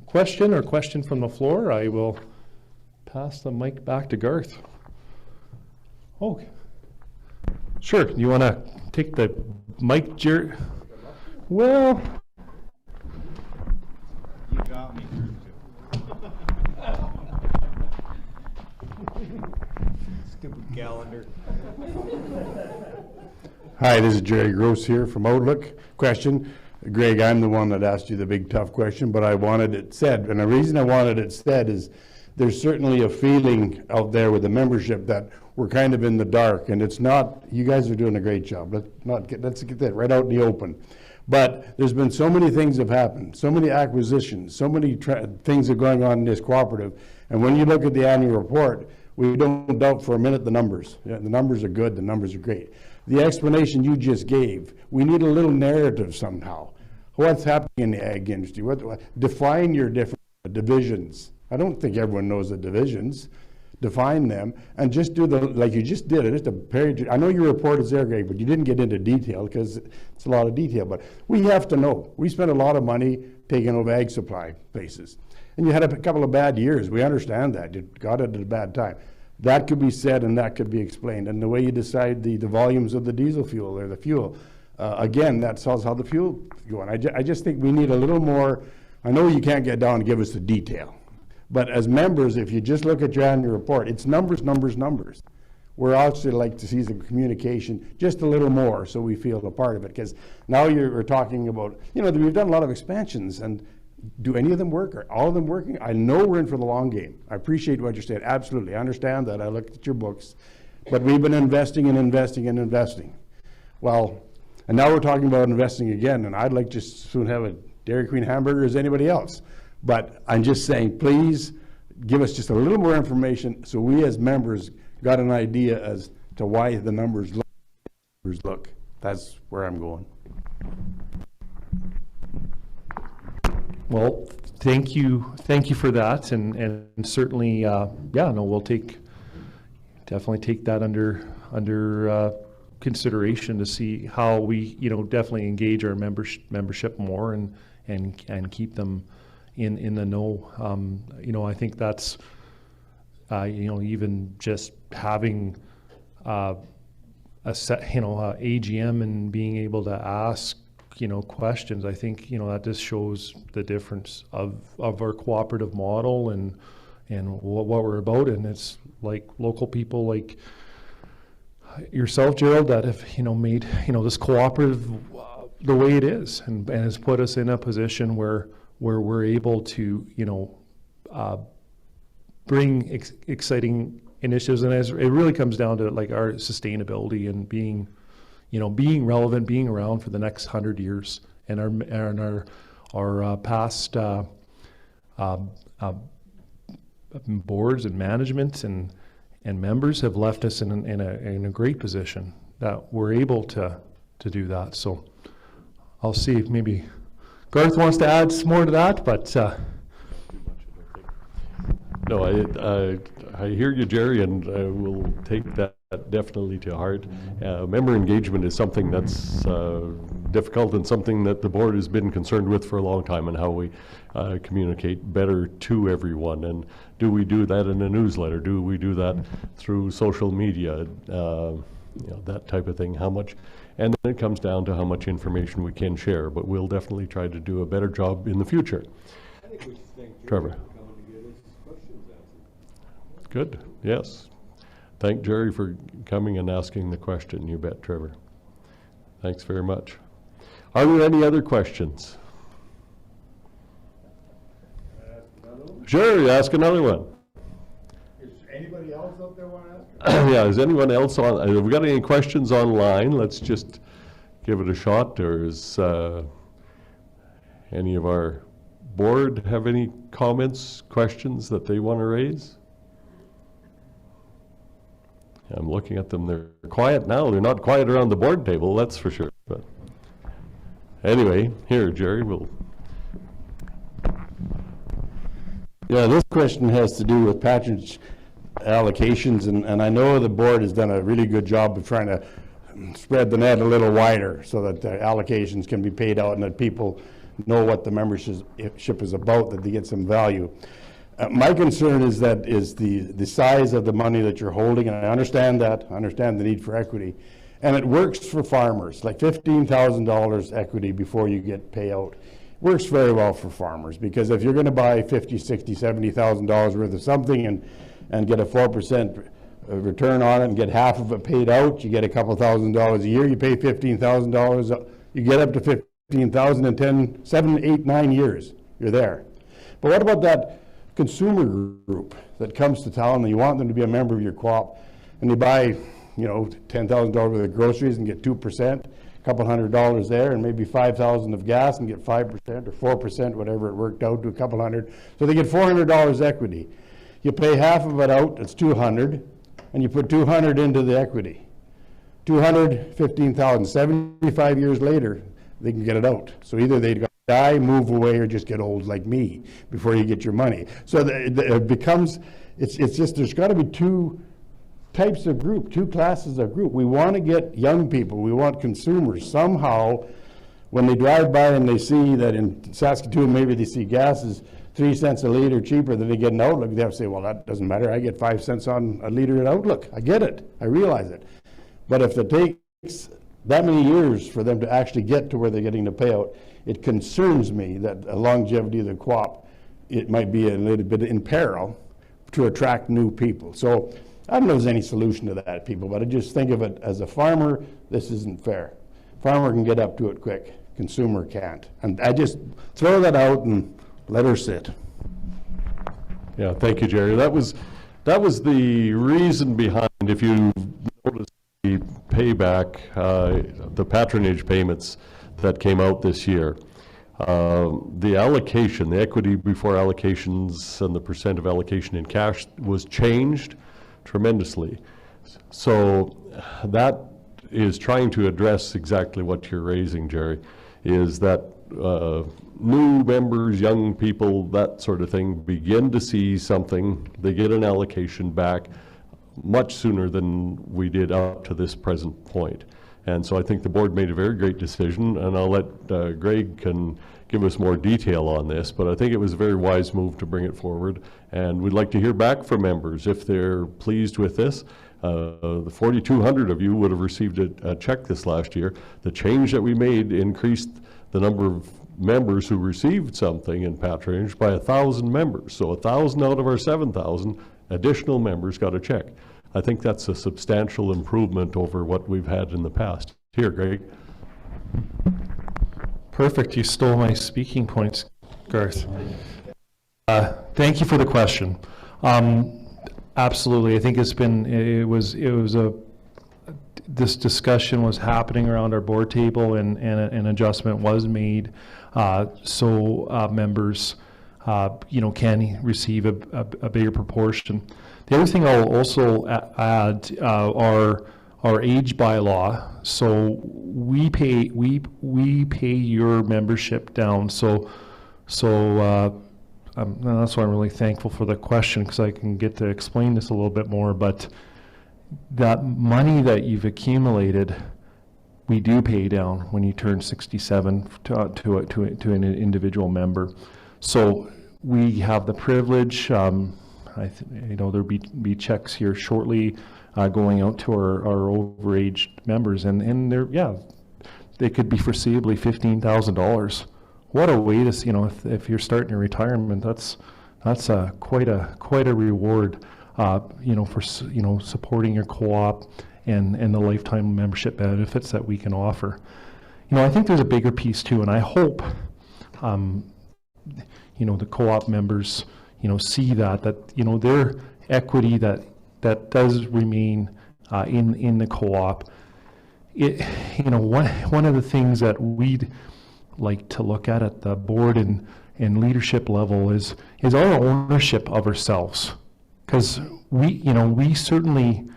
question from the floor, I will pass the mic back to Garth. Oh, sure. You want to take the mic, Jared? Well, You got me. Stupid calendar. Hi, this is Jerry Gross here from Outlook. Question. Greg, I'm the one that asked you the big tough question, but I wanted it said. And the reason I wanted it said is there's certainly a feeling out there with the membership that we're kind of in the dark, and it's not. You guys are doing a great job. Let's get that right out in the open. But there's been so many things have happened, so many acquisitions, so many things are going on in this cooperative. And when you look at the annual report, we don't doubt for a minute the numbers. Yeah, the numbers are good, the numbers are great. The explanation you just gave, we need a little narrative somehow. What's happening in the ag industry? Define your different divisions. I don't think everyone knows the divisions. Define them and just do like you just did it. Just a period. I know your report is there, Greg, but you didn't get into detail because it's a lot of detail. But we have to know. We spent a lot of money taking over ag supply places. And you had a couple of bad years. We understand that. You got it at a bad time. That could be said and that could be explained. And the way you decide the volumes of the diesel fuel or the fuel, again, that tells how the fuel is going. I just think we need a little more. I know you can't get down and give us the detail. But as members, if you just look at your annual report, it's numbers, numbers, numbers. We're also like to see the communication just a little more so we feel a part of it. Because now you're talking about, we've done a lot of expansions, and do any of them work? Are all of them working? I know we're in for the long game. I appreciate what you're saying. Absolutely. I understand that. I looked at your books. But we've been investing and investing and investing. Well, and now we're talking about investing again, and I'd like to soon have a Dairy Queen hamburger as anybody else. But I'm just saying, please give us just a little more information so we as members got an idea as to why the numbers look. That's where I'm going. Well, thank you for that, and certainly, yeah, no, we'll definitely take that under consideration to see how we, definitely engage our membership more and keep them in the know. I think that's, even just having a set, AGM and being able to ask, questions, I think, that just shows the difference of our cooperative model and what we're about. And it's like local people like yourself, Gerald, that have, made, this cooperative the way it is and has put us in a position where we're able to, bring exciting initiatives. And as it really comes down to like our sustainability and being relevant, being around for the next 100 years, and our past boards and management and members have left us in a great position that we're able to do that. So I'll see if maybe Garth wants to add some more to that, but no, I hear you, Jerry, and we'll take that definitely to heart. Member engagement is something that's difficult and something that the board has been concerned with for a long time, and how we communicate better to everyone. And do we do that in a newsletter? Do we do that through social media? That type of thing. How much? And then it comes down to how much information we can share. But we'll definitely try to do a better job in the future. I think we should thank Trevor. Jerry for coming to get his questions answered. Good. Yes. Thank Jerry for coming and asking the question. You bet, Trevor. Thanks very much. Are there any other questions? Sure, ask another one. Is anybody else out there want to ask? Yeah, is anyone else on? Have we got any questions online? Let's just give it a shot. Or is any of our board have any comments, questions that they want to raise? I'm looking at them. They're quiet now. They're not quiet around the board table, that's for sure. But anyway, here, Jerry, we'll. Yeah, this question has to do with patronage allocations, and I know the board has done a really good job of trying to spread the net a little wider so that the allocations can be paid out and that people know what the membership is about, that they get some value. My concern is the size of the money that you're holding, and I understand that. I understand the need for equity. And it works for farmers, like $15,000 equity before you get payout. Works very well for farmers, because if you're going to buy $50,000, $60,000, $70,000 worth of something and get a 4% return on it and get half of it paid out, you get a couple $1,000s a year, you pay $15,000, you get up to $15,000 in 10, 7, 8, 9 years, you're there. But what about that consumer group that comes to town and you want them to be a member of your co-op, and they buy, $10,000 worth of groceries and get 2%, a couple $100 there, and maybe 5,000 of gas and get 5% or 4%, whatever it worked out to, a couple $100. So they get $400 equity. You pay half of it out, it's $200, and you put $200 into the equity. 200, 15,000. 75 years later, they can get it out. So either they die, move away, or just get old like me before you get your money. So it becomes, it's just, there's got to be two types of group, two classes of group. We want to get young people, we want consumers somehow, when they drive by and they see that in Saskatoon, maybe they see gas is 3 cents a liter cheaper than they get in Outlook, they have to say, well, that doesn't matter, I get 5 cents on a liter at Outlook. I get it, I realize it. But if it takes that many years for them to actually get to where they're getting the payout, it concerns me that the longevity of the co-op, it might be a little bit in peril to attract new people. So I don't know if there's any solution to that, people, but I just think of it as a farmer, this isn't fair. Farmer can get up to it quick, consumer can't. And I just throw that out and let her sit. Yeah, thank you, Jerry. That was the reason behind, if you notice the payback, the patronage payments that came out this year. The allocation, the equity before allocations and the percent of allocation in cash was changed tremendously. So that is trying to address exactly what you're raising, Jerry, is that new members, young people, that sort of thing, begin to see something, they get an allocation back much sooner than we did up to this present point. And so I think the board made a very great decision, and I'll let Greg can give us more detail on this, but I think it was a very wise move to bring it forward. And we'd like to hear back from members if they're pleased with this. The 4,200 of you would have received a check this last year. The change that we made increased the number of members who received something in patronage by 1,000 members. So 1,000 out of our 7,000 additional members got a check. I think that's a substantial improvement over what we've had in the past. Here, Greg. Perfect. You stole my speaking points, Garth. Thank you for the question. Absolutely. I think this discussion was happening around our board table, and an adjustment was made so members can receive a bigger proportion. The other thing I'll also add our age bylaw. So we pay your membership down. So that's why I'm really thankful for the question, because I can get to explain this a little bit more. But that money that you've accumulated, we do pay down when you turn 67 to an individual member. So we have the privilege. There'll be checks here shortly going out to our overaged members, and they could be foreseeably $15,000. What a way to, if you're starting your retirement, that's quite a reward, for supporting your co-op and the lifetime membership benefits that we can offer. I think there's a bigger piece too, and I hope, the co-op members, see that their equity that does remain in the co-op. One of the things that we'd like to look at the board and leadership level is our ownership of ourselves, because we certainly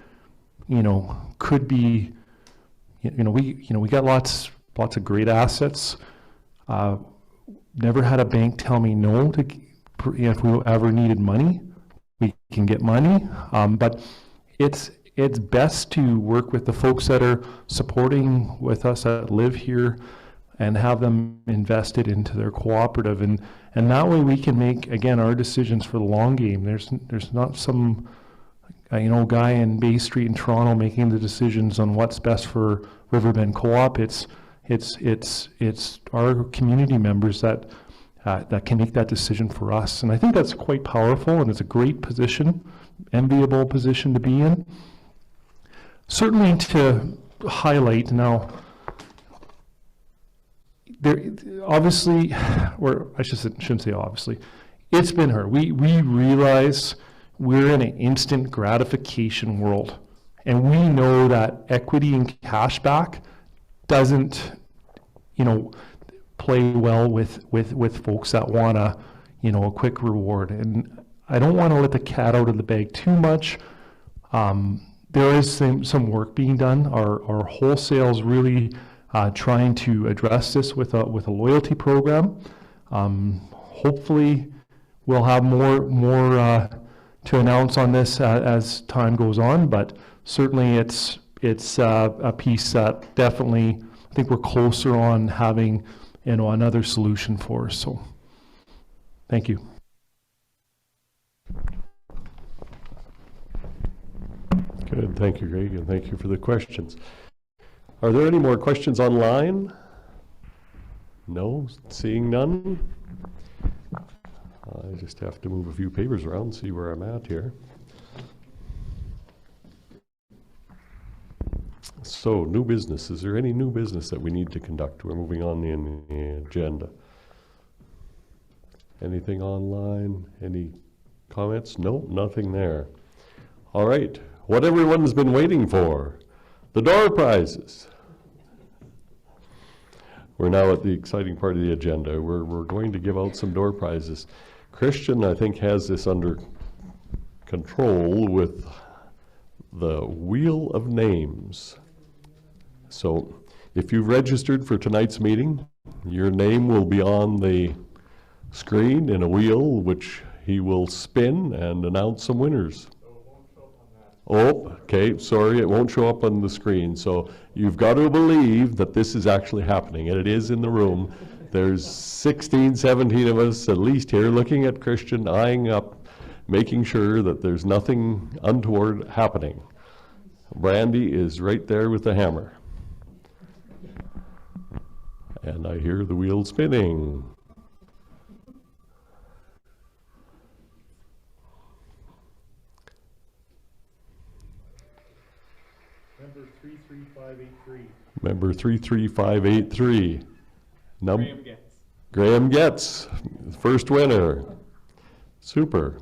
could be we got lots of great assets. Never had a bank tell me no to if we ever needed money. We can get money, but it's best to work with the folks that are supporting with us, that live here, and have them invested into their cooperative, and that way we can make, again, our decisions for the long game. There's not some guy in Bay Street in Toronto making the decisions on what's best for Riverbend Co-op. It's our community members that can make that decision for us, and I think that's quite powerful, and it's a great position, enviable position to be in. Certainly to highlight now, there obviously, or I shouldn't say obviously, it's been hard. We realize we're in an instant gratification world, and we know that equity and cash back doesn't play well with folks that want a quick reward. And I don't want to let the cat out of the bag too much. There is some work being done. Our wholesale's really trying to address this with a loyalty program. Hopefully we'll have more to announce on this as time goes on, but certainly it's a piece that definitely I think we're closer on having another solution for us. So thank you. Good, thank you, Greg, and thank you for the questions. Are there any more questions online? No, seeing none. I just have to move a few papers around, see where I'm at here. So, new business. Is there any new business that we need to conduct? We're moving on in the agenda. Anything online? Any comments? No, nothing there. All right, what everyone's been waiting for, the door prizes. We're now at the exciting part of the agenda. We're going to give out some door prizes. Christian, I think, has this under control with the Wheel of Names. So if you've registered for tonight's meeting, Your name will be on the screen in a wheel, which he will spin and announce some winners. Oh, okay, sorry, it won't show up on the screen. So you've got to believe that this is actually happening, and it is in the room. There's 16, 17 of us at least here looking at Christian, eyeing up, making sure that there's nothing untoward happening. Brandy is right there with the hammer. And I hear the wheel spinning. Number 33583. Member 33583. Graham Getz. Graham Getz, first winner. Super.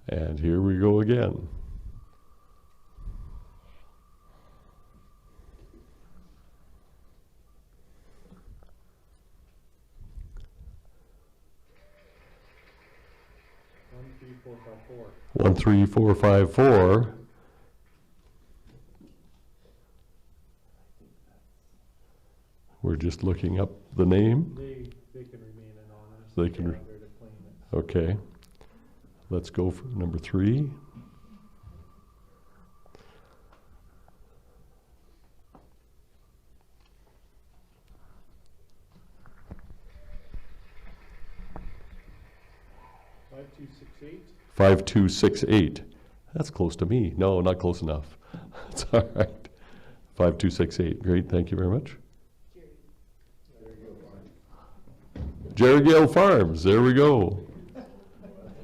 And here we go again. One, three, four, five, four. We're just looking up the name. They can remain anonymous. They can. They're there to claim it. Okay. Let's go for number 3. Five two six eight. That's close to me. No, not close enough. That's all right. 5268. Great. Thank you very much. Jerry Gale Farms. There we go.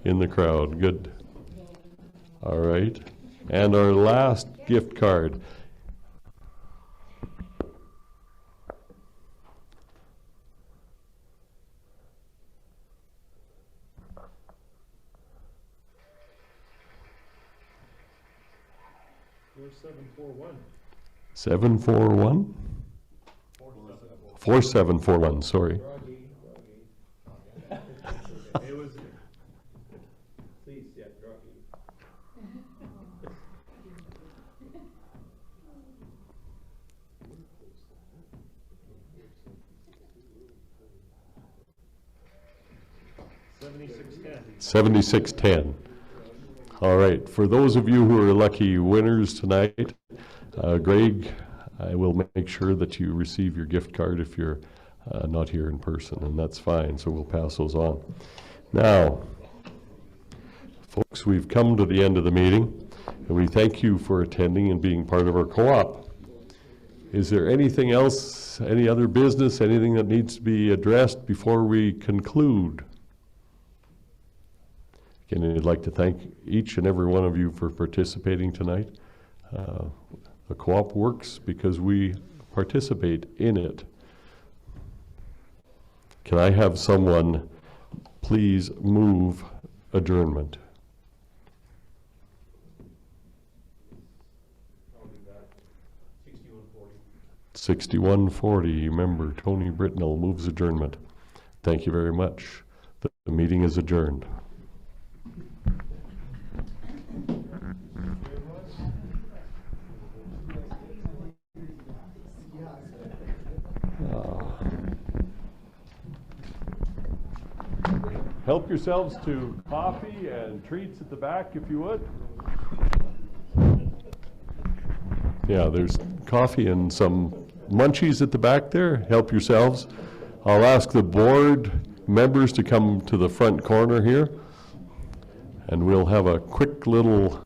In the crowd. Good. All right. And our last gift card. Seven four one. 4741. Sorry. It was, please, yeah, druggy. $76.10. 7610. All right. For those of you who are lucky winners tonight, Greg, I will make sure that you receive your gift card if you're not here in person, and that's fine, so we'll pass those on. Now, folks, we've come to the end of the meeting, and we thank you for attending and being part of our co-op. Is there anything else, any other business, anything that needs to be addressed before we conclude? Again, I'd like to thank each and every one of you for participating tonight. The co-op works because we participate in it. Can I have someone please move adjournment? I'll do that. 6140. 6140. Member Tony Britnell moves adjournment. Thank you very much. The meeting is adjourned. Help yourselves to coffee and treats at the back, if you would. Yeah, there's coffee and some munchies at the back there. Help yourselves. I'll ask the board members to come to the front corner here, and we'll have a quick little